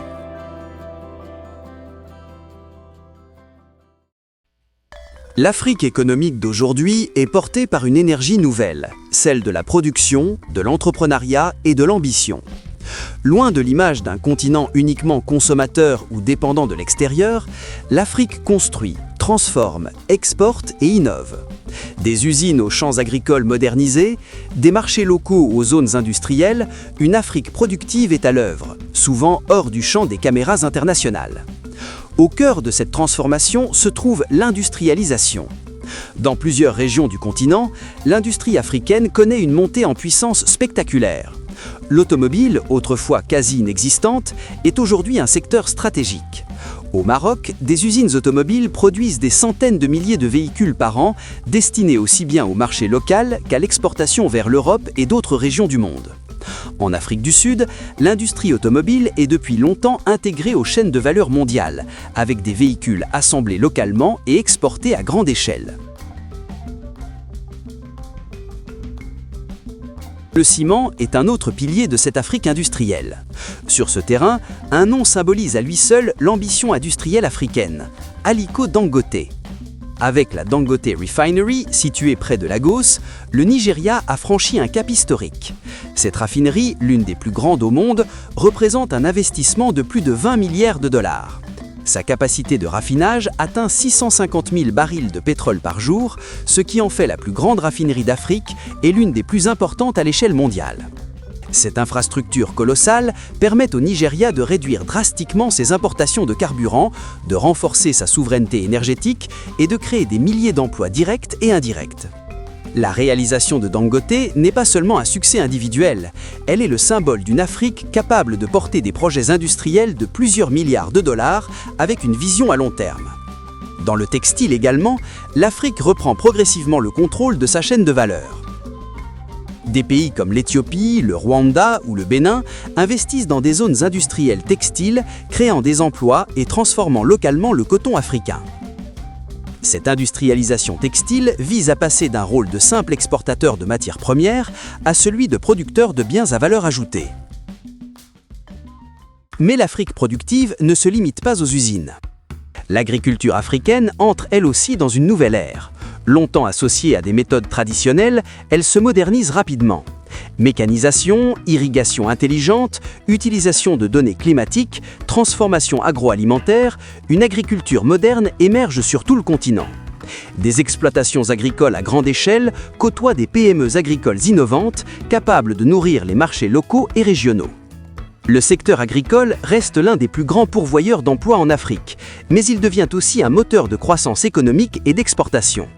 L'Afrique économique d'aujourd'hui est portée par une énergie nouvelle, celle de la production, de l'entrepreneuriat et de l'ambition. Loin de l'image d'un continent uniquement consommateur ou dépendant de l'extérieur, l'Afrique construit, transforme, exporte et innove. Des usines aux champs agricoles modernisés, des marchés locaux aux zones industrielles, une Afrique productive est à l'œuvre, souvent hors du champ des caméras internationales. Au cœur de cette transformation se trouve l'industrialisation. Dans plusieurs régions du continent, l'industrie africaine connaît une montée en puissance spectaculaire. L'automobile, autrefois quasi inexistante, est aujourd'hui un secteur stratégique. Au Maroc, des usines automobiles produisent des centaines de milliers de véhicules par an, destinés aussi bien au marché local qu'à l'exportation vers l'Europe et d'autres régions du monde. En Afrique du Sud, l'industrie automobile est depuis longtemps intégrée aux chaînes de valeur mondiales, avec des véhicules assemblés localement et exportés à grande échelle. Le ciment est un autre pilier de cette Afrique industrielle. Sur ce terrain, un nom symbolise à lui seul l'ambition industrielle africaine, Aliko Dangote. Avec la Dangote Refinery, située près de Lagos, le Nigeria a franchi un cap historique. Cette raffinerie, l'une des plus grandes au monde, représente un investissement de plus de 20 milliards de dollars. Sa capacité de raffinage atteint 650 000 barils de pétrole par jour, ce qui en fait la plus grande raffinerie d'Afrique et l'une des plus importantes à l'échelle mondiale. Cette infrastructure colossale permet au Nigeria de réduire drastiquement ses importations de carburant, de renforcer sa souveraineté énergétique et de créer des milliers d'emplois directs et indirects. La réalisation de Dangote n'est pas seulement un succès individuel, elle est le symbole d'une Afrique capable de porter des projets industriels de plusieurs milliards de dollars avec une vision à long terme. Dans le textile également, l'Afrique reprend progressivement le contrôle de sa chaîne de valeur. Des pays comme l'Éthiopie, le Rwanda ou le Bénin investissent dans des zones industrielles textiles, créant des emplois et transformant localement le coton africain. Cette industrialisation textile vise à passer d'un rôle de simple exportateur de matières premières à celui de producteur de biens à valeur ajoutée. Mais l'Afrique productive ne se limite pas aux usines. L'agriculture africaine entre elle aussi dans une nouvelle ère. Longtemps associée à des méthodes traditionnelles, elle se modernise rapidement. Mécanisation, irrigation intelligente, utilisation de données climatiques, transformation agroalimentaire, une agriculture moderne émerge sur tout le continent. Des exploitations agricoles à grande échelle côtoient des PME agricoles innovantes, capables de nourrir les marchés locaux et régionaux. Le secteur agricole reste l'un des plus grands pourvoyeurs d'emplois en Afrique, mais il devient aussi un moteur de croissance économique et d'exportation.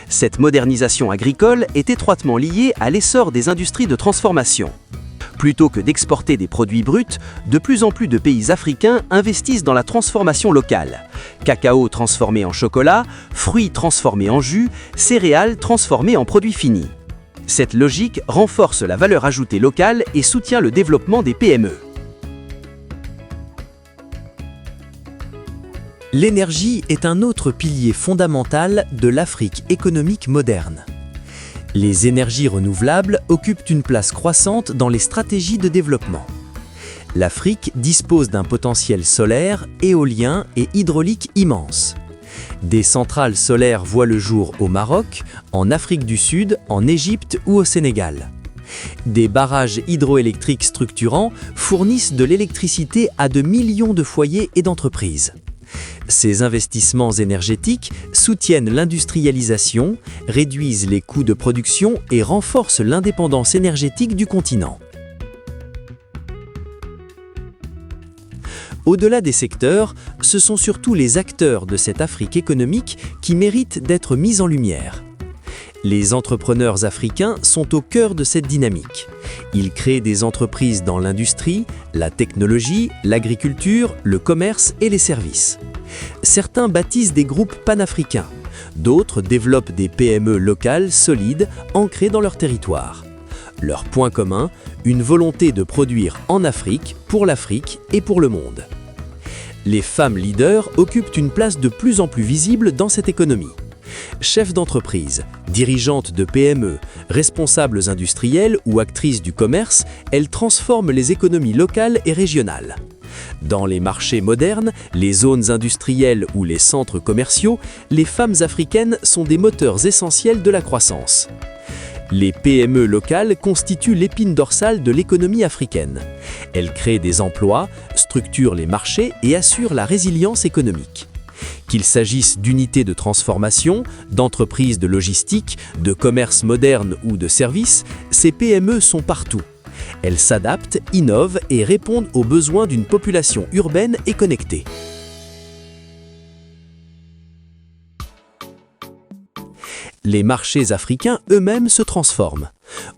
Cette modernisation agricole est étroitement liée à l'essor des industries de transformation. Plutôt que d'exporter des produits bruts, de plus en plus de pays africains investissent dans la transformation locale. Cacao transformé en chocolat, fruits transformés en jus, céréales transformées en produits finis. Cette logique renforce la valeur ajoutée locale et soutient le développement des PME. L'énergie est un autre pilier fondamental de l'Afrique économique moderne. Les énergies renouvelables occupent une place croissante dans les stratégies de développement. L'Afrique dispose d'un potentiel solaire, éolien et hydraulique immense. Des centrales solaires voient le jour au Maroc, en Afrique du Sud, en Égypte ou au Sénégal. Des barrages hydroélectriques structurants fournissent de l'électricité à de millions de foyers et d'entreprises. Ces investissements énergétiques soutiennent l'industrialisation, réduisent les coûts de production et renforcent l'indépendance énergétique du continent. Au-delà des secteurs, ce sont surtout les acteurs de cette Afrique économique qui méritent d'être mis en lumière. Les entrepreneurs africains sont au cœur de cette dynamique. Ils créent des entreprises dans l'industrie, la technologie, l'agriculture, le commerce et les services. Certains bâtissent des groupes panafricains, d'autres développent des PME locales solides ancrées dans leur territoire. Leur point commun, une volonté de produire en Afrique, pour l'Afrique et pour le monde. Les femmes leaders occupent une place de plus en plus visible dans cette économie. Chefs d'entreprise, dirigeantes de PME, responsables industriels ou actrices du commerce, elles transforment les économies locales et régionales. Dans les marchés modernes, les zones industrielles ou les centres commerciaux, les femmes africaines sont des moteurs essentiels de la croissance. Les PME locales constituent l'épine dorsale de l'économie africaine. Elles créent des emplois, structurent les marchés et assurent la résilience économique. Qu'il s'agisse d'unités de transformation, d'entreprises de logistique, de commerce moderne ou de services, ces PME sont partout. Elles s'adaptent, innovent et répondent aux besoins d'une population urbaine et connectée. Les marchés africains eux-mêmes se transforment.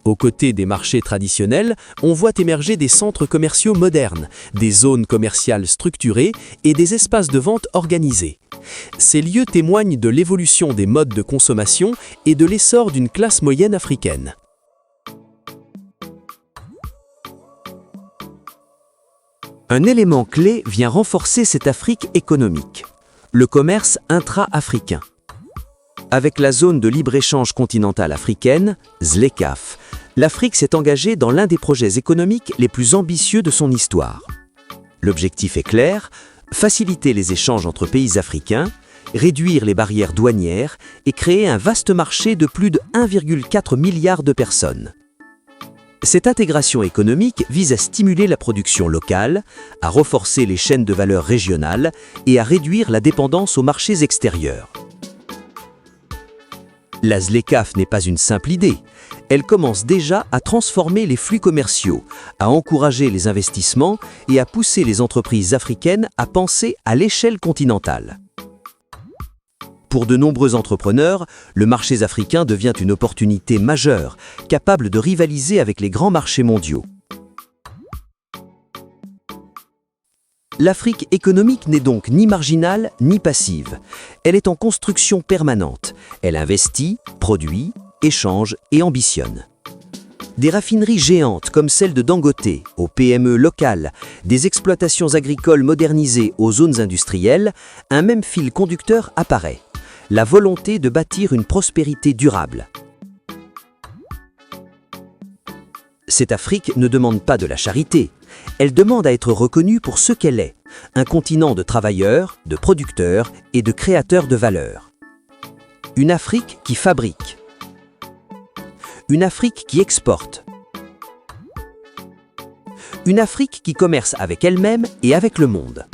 Aux côtés des marchés traditionnels, on voit émerger des centres commerciaux modernes, des zones commerciales structurées et des espaces de vente organisés. Ces lieux témoignent de l'évolution des modes de consommation et de l'essor d'une classe moyenne africaine. Un élément clé vient renforcer cette Afrique économique, le commerce intra-africain. Avec la zone de libre-échange continentale africaine, ZLECAf, l'Afrique s'est engagée dans l'un des projets économiques les plus ambitieux de son histoire. L'objectif est clair, faciliter les échanges entre pays africains, réduire les barrières douanières et créer un vaste marché de plus de 1,4 milliard de personnes. Cette intégration économique vise à stimuler la production locale, à renforcer les chaînes de valeur régionales et à réduire la dépendance aux marchés extérieurs. La ZLECAf n'est pas une simple idée. Elle commence déjà à transformer les flux commerciaux, à encourager les investissements et à pousser les entreprises africaines à penser à l'échelle continentale. Pour de nombreux entrepreneurs, le marché africain devient une opportunité majeure, capable de rivaliser avec les grands marchés mondiaux. L'Afrique économique n'est donc ni marginale ni passive. Elle est en construction permanente. Elle investit, produit, échange et ambitionne. Des raffineries géantes comme celle de Dangote, aux PME locales, des exploitations agricoles modernisées aux zones industrielles, un même fil conducteur apparaît. La volonté de bâtir une prospérité durable. Cette Afrique ne demande pas de la charité. Elle demande à être reconnue pour ce qu'elle est, un continent de travailleurs, de producteurs et de créateurs de valeur. Une Afrique qui fabrique. Une Afrique qui exporte. Une Afrique qui commerce avec elle-même et avec le monde.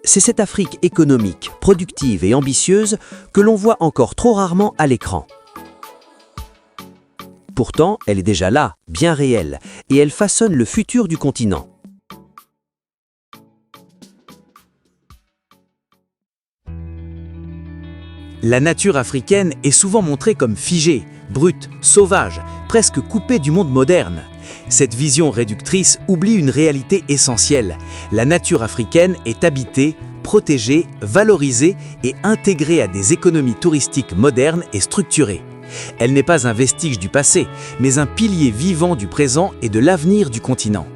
C'est cette Afrique économique, productive et ambitieuse que l'on voit encore trop rarement à l'écran. Pourtant, elle est déjà là, bien réelle, et elle façonne le futur du continent. La nature africaine est souvent montrée comme figée, brute, sauvage, presque coupée du monde moderne. Cette vision réductrice oublie une réalité essentielle. La nature africaine est habitée, protégée, valorisée et intégrée à des économies touristiques modernes et structurées. Elle n'est pas un vestige du passé, mais un pilier vivant du présent et de l'avenir du continent.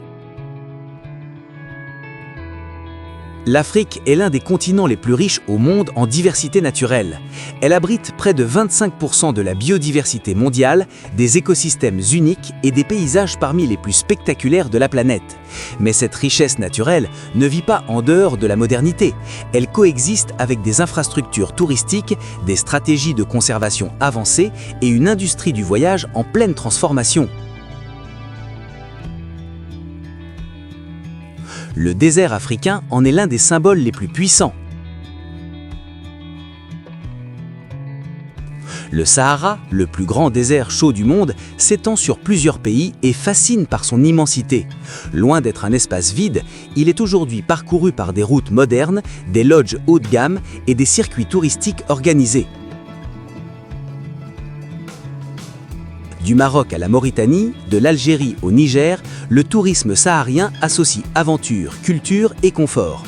L'Afrique est l'un des continents les plus riches au monde en diversité naturelle. Elle abrite près de 25% de la biodiversité mondiale, des écosystèmes uniques et des paysages parmi les plus spectaculaires de la planète. Mais cette richesse naturelle ne vit pas en dehors de la modernité. Elle coexiste avec des infrastructures touristiques, des stratégies de conservation avancées et une industrie du voyage en pleine transformation. Le désert africain en est l'un des symboles les plus puissants. Le Sahara, le plus grand désert chaud du monde, s'étend sur plusieurs pays et fascine par son immensité. Loin d'être un espace vide, il est aujourd'hui parcouru par des routes modernes, des lodges haut de gamme et des circuits touristiques organisés. Du Maroc à la Mauritanie, de l'Algérie au Niger, le tourisme saharien associe aventure, culture et confort.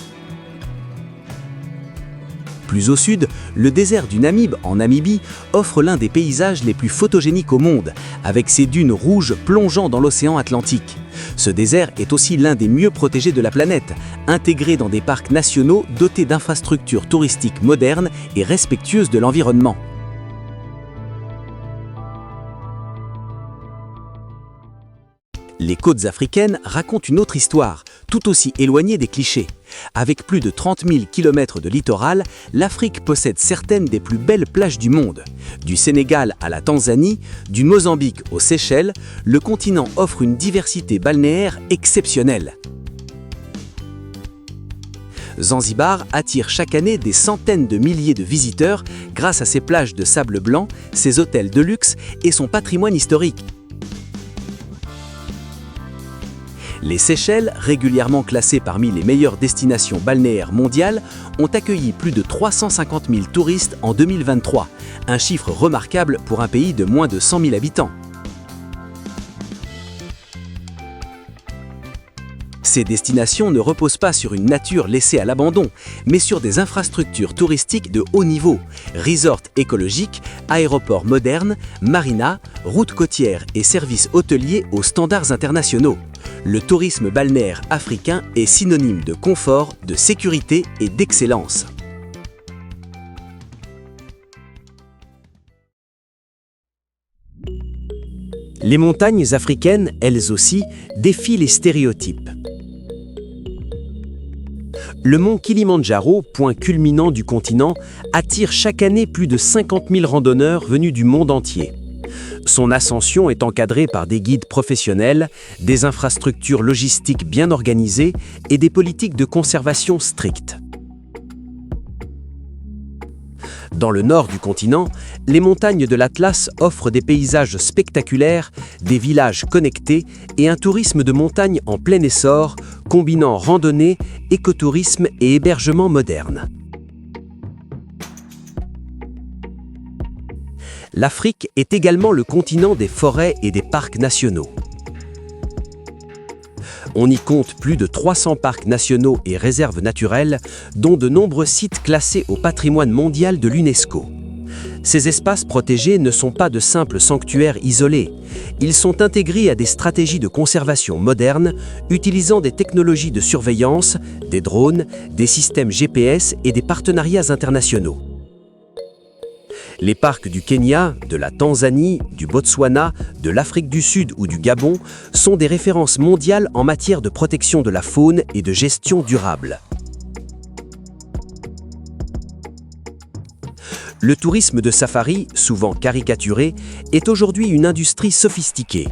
Plus au sud, le désert du Namib, en Namibie, offre l'un des paysages les plus photogéniques au monde, avec ses dunes rouges plongeant dans l'océan Atlantique. Ce désert est aussi l'un des mieux protégés de la planète, intégré dans des parcs nationaux dotés d'infrastructures touristiques modernes et respectueuses de l'environnement. Les côtes africaines racontent une autre histoire, tout aussi éloignée des clichés. Avec plus de 30 000 km de littoral, l'Afrique possède certaines des plus belles plages du monde. Du Sénégal à la Tanzanie, du Mozambique aux Seychelles, le continent offre une diversité balnéaire exceptionnelle. Zanzibar attire chaque année des centaines de milliers de visiteurs grâce à ses plages de sable blanc, ses hôtels de luxe et son patrimoine historique. Les Seychelles, régulièrement classées parmi les meilleures destinations balnéaires mondiales, ont accueilli plus de 350 000 touristes en 2023, un chiffre remarquable pour un pays de moins de 100 000 habitants. Ces destinations ne reposent pas sur une nature laissée à l'abandon, mais sur des infrastructures touristiques de haut niveau, resorts écologiques, aéroports modernes, marinas, routes côtières et services hôteliers aux standards internationaux. Le tourisme balnéaire africain est synonyme de confort, de sécurité et d'excellence. Les montagnes africaines, elles aussi, défient les stéréotypes. Le mont Kilimandjaro, point culminant du continent, attire chaque année plus de 50 000 randonneurs venus du monde entier. Son ascension est encadrée par des guides professionnels, des infrastructures logistiques bien organisées et des politiques de conservation strictes. Dans le nord du continent, les montagnes de l'Atlas offrent des paysages spectaculaires, des villages connectés et un tourisme de montagne en plein essor, combinant randonnée, écotourisme et hébergement moderne. L'Afrique est également le continent des forêts et des parcs nationaux. On y compte plus de 300 parcs nationaux et réserves naturelles, dont de nombreux sites classés au patrimoine mondial de l'UNESCO. Ces espaces protégés ne sont pas de simples sanctuaires isolés. Ils sont intégrés à des stratégies de conservation modernes, utilisant des technologies de surveillance, des drones, des systèmes GPS et des partenariats internationaux. Les parcs du Kenya, de la Tanzanie, du Botswana, de l'Afrique du Sud ou du Gabon sont des références mondiales en matière de protection de la faune et de gestion durable. Le tourisme de safari, souvent caricaturé, est aujourd'hui une industrie sophistiquée.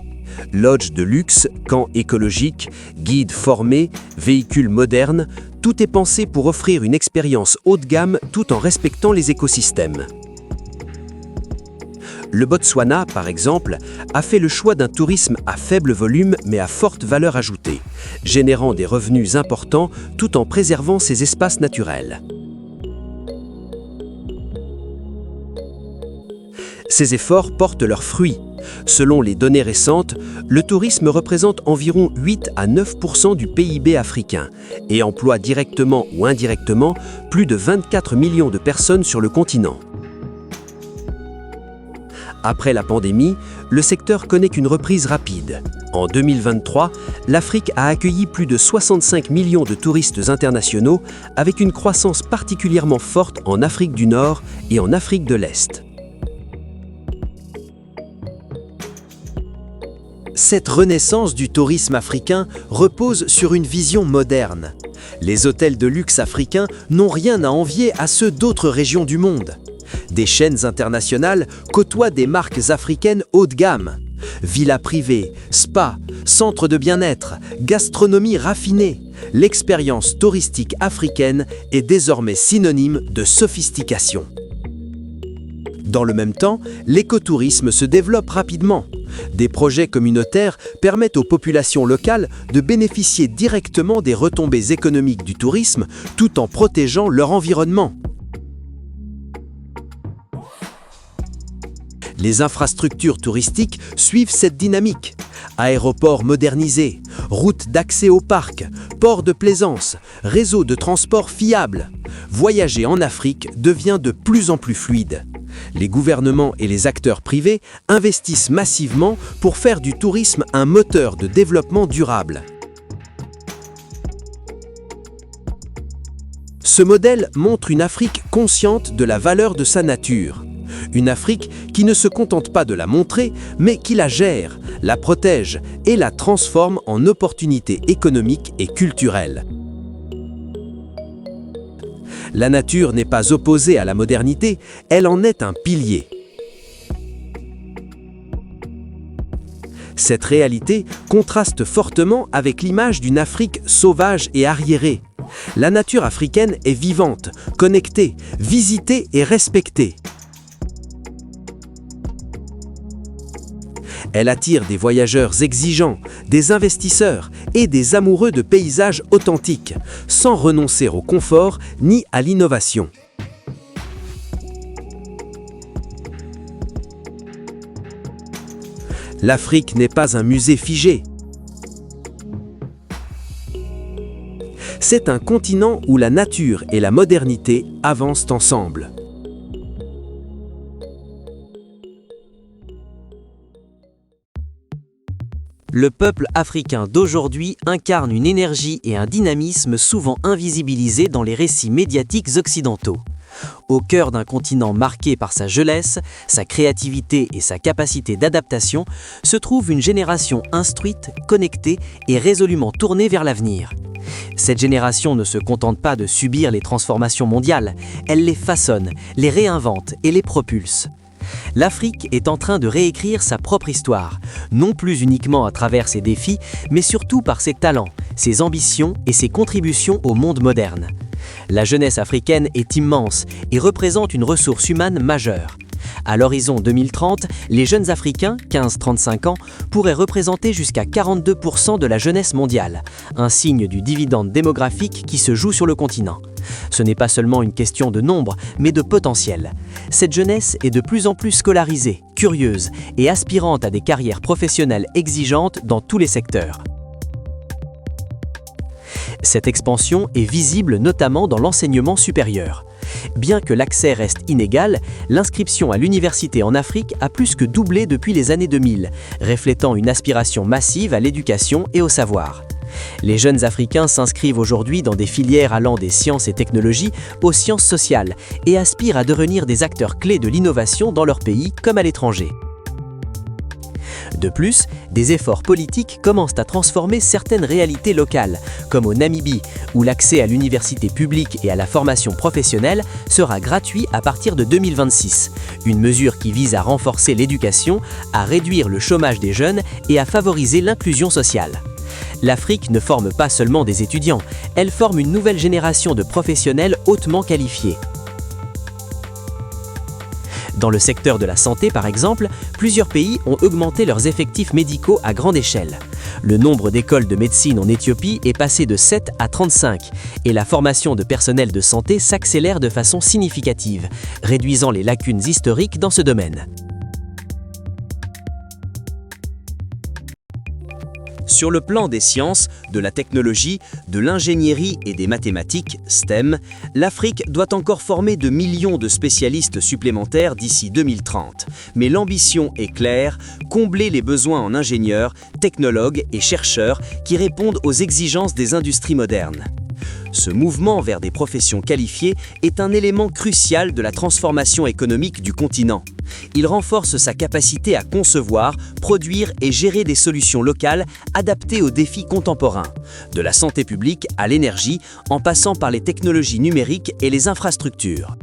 Lodges de luxe, camps écologiques, guides formés, véhicules modernes, tout est pensé pour offrir une expérience haut de gamme tout en respectant les écosystèmes. Le Botswana, par exemple, a fait le choix d'un tourisme à faible volume mais à forte valeur ajoutée, générant des revenus importants tout en préservant ses espaces naturels. Ces efforts portent leurs fruits. Selon les données récentes, le tourisme représente environ 8 à 9% du PIB africain et emploie directement ou indirectement plus de 24 millions de personnes sur le continent. Après la pandémie, le secteur connaît une reprise rapide. En 2023, l'Afrique a accueilli plus de 65 millions de touristes internationaux, avec une croissance particulièrement forte en Afrique du Nord et en Afrique de l'Est. Cette renaissance du tourisme africain repose sur une vision moderne. Les hôtels de luxe africains n'ont rien à envier à ceux d'autres régions du monde. Des chaînes internationales côtoient des marques africaines haut de gamme. Villas privées, spas, centres de bien-être, gastronomie raffinée. L'expérience touristique africaine est désormais synonyme de sophistication. Dans le même temps, l'écotourisme se développe rapidement. Des projets communautaires permettent aux populations locales de bénéficier directement des retombées économiques du tourisme tout en protégeant leur environnement. Les infrastructures touristiques suivent cette dynamique. Aéroports modernisés, routes d'accès au parc, ports de plaisance, réseaux de transport fiables. Voyager en Afrique devient de plus en plus fluide. Les gouvernements et les acteurs privés investissent massivement pour faire du tourisme un moteur de développement durable. Ce modèle montre une Afrique consciente de la valeur de sa nature. Une Afrique qui ne se contente pas de la montrer, mais qui la gère, la protège et la transforme en opportunité économique et culturelle. La nature n'est pas opposée à la modernité, elle en est un pilier. Cette réalité contraste fortement avec l'image d'une Afrique sauvage et arriérée. La nature africaine est vivante, connectée, visitée et respectée. Elle attire des voyageurs exigeants, des investisseurs et des amoureux de paysages authentiques, sans renoncer au confort ni à l'innovation. L'Afrique n'est pas un musée figé. C'est un continent où la nature et la modernité avancent ensemble. Le peuple africain d'aujourd'hui incarne une énergie et un dynamisme souvent invisibilisés dans les récits médiatiques occidentaux. Au cœur d'un continent marqué par sa jeunesse, sa créativité et sa capacité d'adaptation, se trouve une génération instruite, connectée et résolument tournée vers l'avenir. Cette génération ne se contente pas de subir les transformations mondiales, elle les façonne, les réinvente et les propulse. L'Afrique est en train de réécrire sa propre histoire, non plus uniquement à travers ses défis, mais surtout par ses talents, ses ambitions et ses contributions au monde moderne. La jeunesse africaine est immense et représente une ressource humaine majeure. À l'horizon 2030, les jeunes Africains, 15-35 ans, pourraient représenter jusqu'à 42% de la jeunesse mondiale, un signe du dividende démographique qui se joue sur le continent. Ce n'est pas seulement une question de nombre, mais de potentiel. Cette jeunesse est de plus en plus scolarisée, curieuse et aspirante à des carrières professionnelles exigeantes dans tous les secteurs. Cette expansion est visible notamment dans l'enseignement supérieur. Bien que l'accès reste inégal, l'inscription à l'université en Afrique a plus que doublé depuis les années 2000, reflétant une aspiration massive à l'éducation et au savoir. Les jeunes Africains s'inscrivent aujourd'hui dans des filières allant des sciences et technologies aux sciences sociales et aspirent à devenir des acteurs clés de l'innovation dans leur pays comme à l'étranger. De plus, des efforts politiques commencent à transformer certaines réalités locales, comme au Namibie, où l'accès à l'université publique et à la formation professionnelle sera gratuit à partir de 2026, une mesure qui vise à renforcer l'éducation, à réduire le chômage des jeunes et à favoriser l'inclusion sociale. L'Afrique ne forme pas seulement des étudiants, elle forme une nouvelle génération de professionnels hautement qualifiés. Dans le secteur de la santé, par exemple, plusieurs pays ont augmenté leurs effectifs médicaux à grande échelle. Le nombre d'écoles de médecine en Éthiopie est passé de 7 à 35 et la formation de personnel de santé s'accélère de façon significative, réduisant les lacunes historiques dans ce domaine. Sur le plan des sciences, de la technologie, de l'ingénierie et des mathématiques, STEM, l'Afrique doit encore former de millions de spécialistes supplémentaires d'ici 2030. Mais l'ambition est claire, combler les besoins en ingénieurs, technologues et chercheurs qui répondent aux exigences des industries modernes. Ce mouvement vers des professions qualifiées est un élément crucial de la transformation économique du continent. Il renforce sa capacité à concevoir, produire et gérer des solutions locales adaptées aux défis contemporains, de la santé publique à l'énergie, en passant par les technologies numériques et les infrastructures.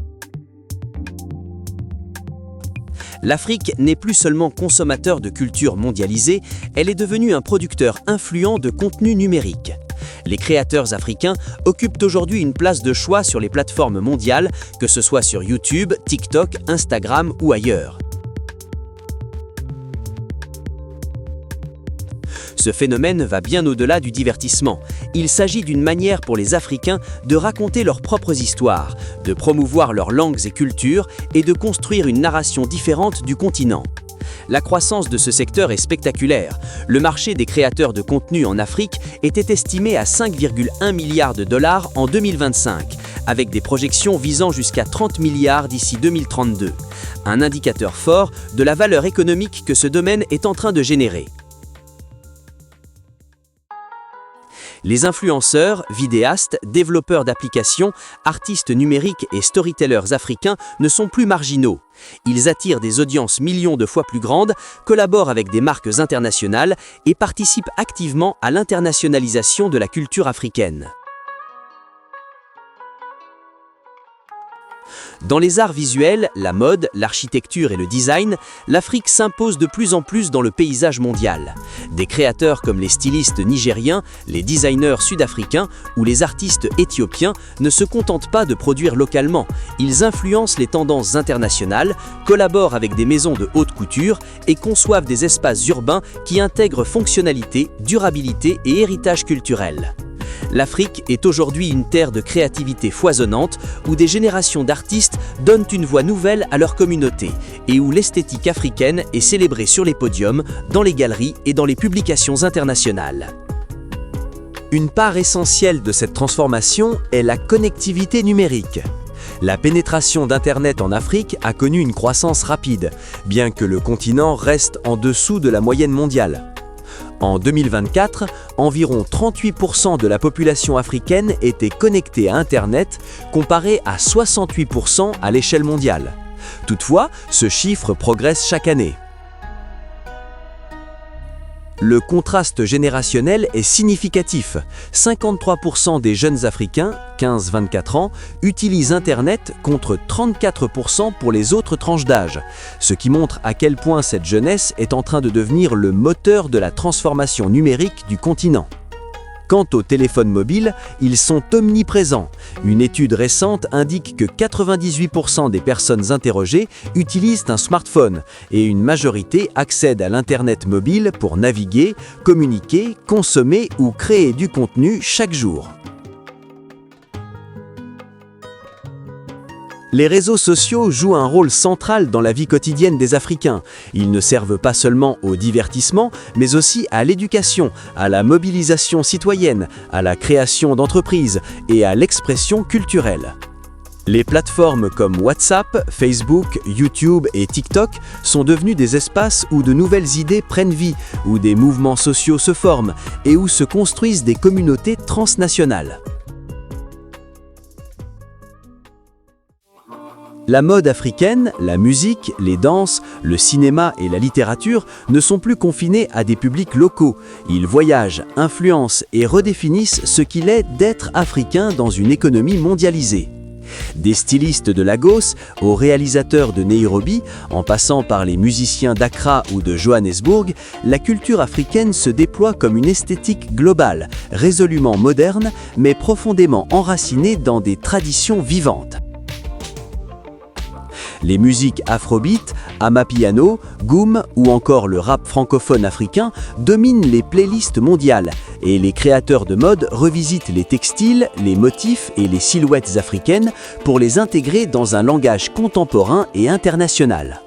L'Afrique n'est plus seulement consommateur de culture mondialisée, elle est devenue un producteur influent de contenu numérique. Les créateurs africains occupent aujourd'hui une place de choix sur les plateformes mondiales, que ce soit sur YouTube, TikTok, Instagram ou ailleurs. Ce phénomène va bien au-delà du divertissement. Il s'agit d'une manière pour les Africains de raconter leurs propres histoires, de promouvoir leurs langues et cultures et de construire une narration différente du continent. La croissance de ce secteur est spectaculaire. Le marché des créateurs de contenu en Afrique était estimé à 5,1 milliards de dollars en 2025, avec des projections visant jusqu'à 30 milliards d'ici 2032. Un indicateur fort de la valeur économique que ce domaine est en train de générer. Les influenceurs, vidéastes, développeurs d'applications, artistes numériques et storytellers africains ne sont plus marginaux. Ils attirent des audiences millions de fois plus grandes, collaborent avec des marques internationales et participent activement à l'internationalisation de la culture africaine. Dans les arts visuels, la mode, l'architecture et le design, l'Afrique s'impose de plus en plus dans le paysage mondial. Des créateurs comme les stylistes nigériens, les designers sud-africains ou les artistes éthiopiens ne se contentent pas de produire localement. Ils influencent les tendances internationales, collaborent avec des maisons de haute couture et conçoivent des espaces urbains qui intègrent fonctionnalité, durabilité et héritage culturel. L'Afrique est aujourd'hui une terre de créativité foisonnante où des générations d'artistes donnent une voix nouvelle à leur communauté et où l'esthétique africaine est célébrée sur les podiums, dans les galeries et dans les publications internationales. Une part essentielle de cette transformation est la connectivité numérique. La pénétration d'Internet en Afrique a connu une croissance rapide, bien que le continent reste en dessous de la moyenne mondiale. En 2024, environ 38% de la population africaine était connectée à Internet, comparé à 68% à l'échelle mondiale. Toutefois, ce chiffre progresse chaque année. Le contraste générationnel est significatif. 53% des jeunes Africains, 15-24 ans, utilisent Internet contre 34% pour les autres tranches d'âge, ce qui montre à quel point cette jeunesse est en train de devenir le moteur de la transformation numérique du continent. Quant aux téléphones mobiles, ils sont omniprésents. Une étude récente indique que 98% des personnes interrogées utilisent un smartphone et une majorité accède à l'Internet mobile pour naviguer, communiquer, consommer ou créer du contenu chaque jour. Les réseaux sociaux jouent un rôle central dans la vie quotidienne des Africains. Ils ne servent pas seulement au divertissement, mais aussi à l'éducation, à la mobilisation citoyenne, à la création d'entreprises et à l'expression culturelle. Les plateformes comme WhatsApp, Facebook, YouTube et TikTok sont devenues des espaces où de nouvelles idées prennent vie, où des mouvements sociaux se forment et où se construisent des communautés transnationales. La mode africaine, la musique, les danses, le cinéma et la littérature ne sont plus confinés à des publics locaux. Ils voyagent, influencent et redéfinissent ce qu'il est d'être africain dans une économie mondialisée. Des stylistes de Lagos aux réalisateurs de Nairobi, en passant par les musiciens d'Accra ou de Johannesburg, la culture africaine se déploie comme une esthétique globale, résolument moderne, mais profondément enracinée dans des traditions vivantes. Les musiques afrobeat, amapiano, goum ou encore le rap francophone africain dominent les playlists mondiales et les créateurs de mode revisitent les textiles, les motifs et les silhouettes africaines pour les intégrer dans un langage contemporain et international.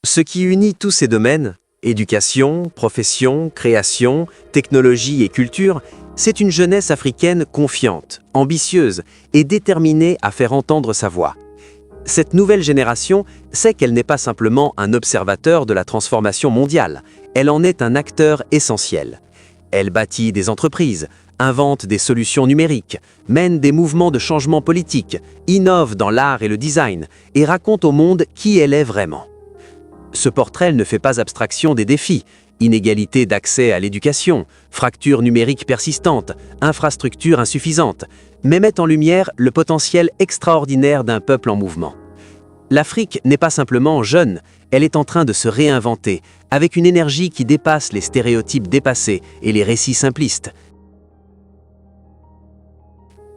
Ce qui unit tous ces domaines, Éducation, profession, création, technologie et culture, c'est une jeunesse africaine confiante, ambitieuse et déterminée à faire entendre sa voix. Cette nouvelle génération sait qu'elle n'est pas simplement un observateur de la transformation mondiale, elle en est un acteur essentiel. Elle bâtit des entreprises, invente des solutions numériques, mène des mouvements de changement politique, innove dans l'art et le design et raconte au monde qui elle est vraiment. Ce portrait ne fait pas abstraction des défis, inégalité d'accès à l'éducation, fractures numériques persistantes, infrastructures insuffisantes, mais met en lumière le potentiel extraordinaire d'un peuple en mouvement. L'Afrique n'est pas simplement jeune, elle est en train de se réinventer, avec une énergie qui dépasse les stéréotypes dépassés et les récits simplistes.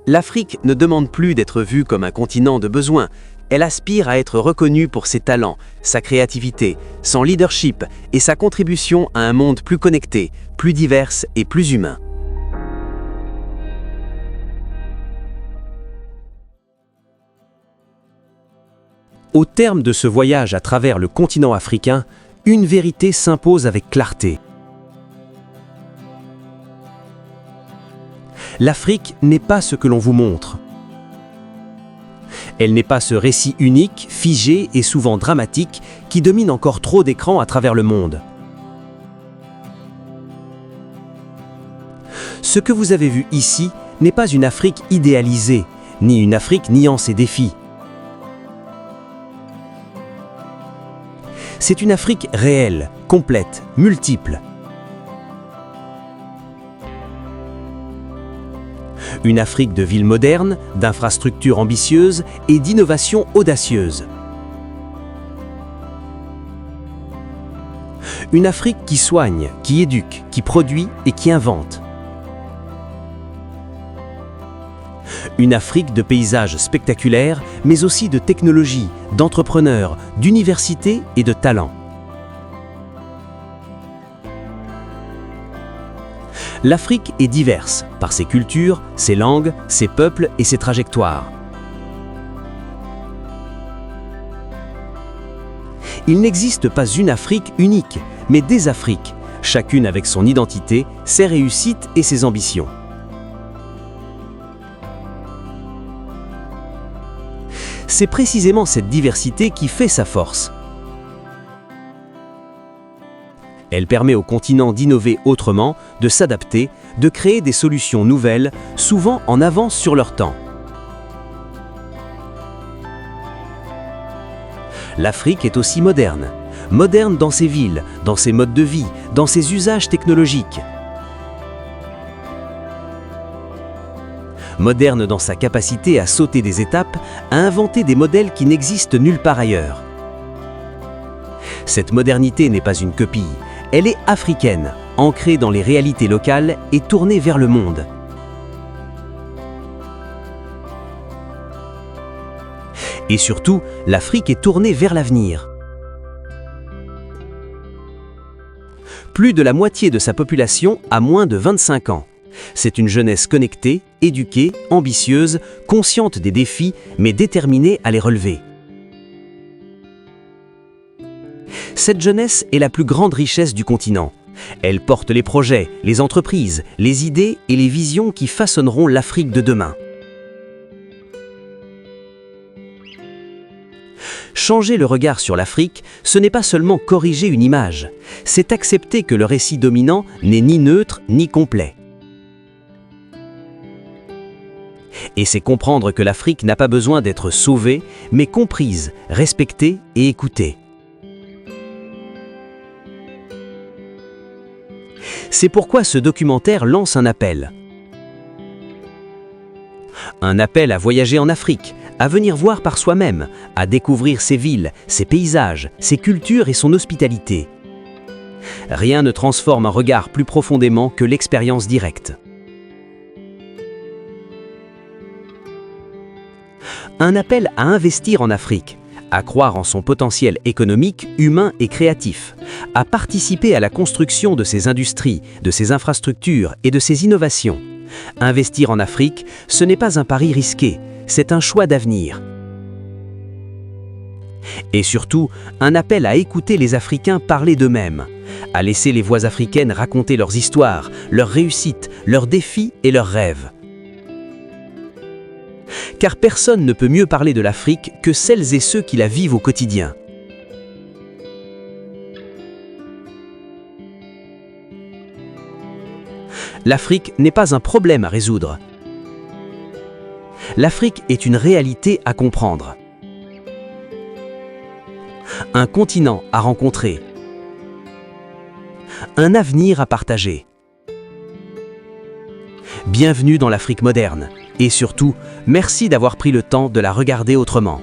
L'Afrique ne demande plus d'être vue comme un continent de besoins, elle aspire à être reconnue pour ses talents, sa créativité, son leadership et sa contribution à un monde plus connecté, plus divers et plus humain. Au terme de ce voyage à travers le continent africain, une vérité s'impose avec clarté. L'Afrique n'est pas ce que l'on vous montre. Elle n'est pas ce récit unique, figé et souvent dramatique qui domine encore trop d'écrans à travers le monde. Ce que vous avez vu ici n'est pas une Afrique idéalisée, ni une Afrique niant ses défis. C'est une Afrique réelle, complète, multiple. Une Afrique de villes modernes, d'infrastructures ambitieuses et d'innovations audacieuses. Une Afrique qui soigne, qui éduque, qui produit et qui invente. Une Afrique de paysages spectaculaires, mais aussi de technologie, d'entrepreneurs, d'universités et de talents. L'Afrique est diverse par ses cultures, ses langues, ses peuples et ses trajectoires. Il n'existe pas une Afrique unique, mais des Afriques, chacune avec son identité, ses réussites et ses ambitions. C'est précisément cette diversité qui fait sa force. Elle permet au continent d'innover autrement, de s'adapter, de créer des solutions nouvelles, souvent en avance sur leur temps. L'Afrique est aussi moderne. Moderne dans ses villes, dans ses modes de vie, dans ses usages technologiques. Moderne dans sa capacité à sauter des étapes, à inventer des modèles qui n'existent nulle part ailleurs. Cette modernité n'est pas une copie. Elle est africaine, ancrée dans les réalités locales et tournée vers le monde. Et surtout, l'Afrique est tournée vers l'avenir. Plus de la moitié de sa population a moins de 25 ans. C'est une jeunesse connectée, éduquée, ambitieuse, consciente des défis, mais déterminée à les relever. Cette jeunesse est la plus grande richesse du continent. Elle porte les projets, les entreprises, les idées et les visions qui façonneront l'Afrique de demain. Changer le regard sur l'Afrique, ce n'est pas seulement corriger une image, c'est accepter que le récit dominant n'est ni neutre ni complet. Et c'est comprendre que l'Afrique n'a pas besoin d'être sauvée, mais comprise, respectée et écoutée. C'est pourquoi ce documentaire lance un appel. Un appel à voyager en Afrique, à venir voir par soi-même, à découvrir ses villes, ses paysages, ses cultures et son hospitalité. Rien ne transforme un regard plus profondément que l'expérience directe. Un appel à investir en Afrique, à croire en son potentiel économique, humain et créatif, à participer à la construction de ses industries, de ses infrastructures et de ses innovations. Investir en Afrique, ce n'est pas un pari risqué, c'est un choix d'avenir. Et surtout, un appel à écouter les Africains parler d'eux-mêmes, à laisser les voix africaines raconter leurs histoires, leurs réussites, leurs défis et leurs rêves. Car personne ne peut mieux parler de l'Afrique que celles et ceux qui la vivent au quotidien. L'Afrique n'est pas un problème à résoudre. L'Afrique est une réalité à comprendre. Un continent à rencontrer. Un avenir à partager. Bienvenue dans l'Afrique moderne. Et surtout, merci d'avoir pris le temps de la regarder autrement.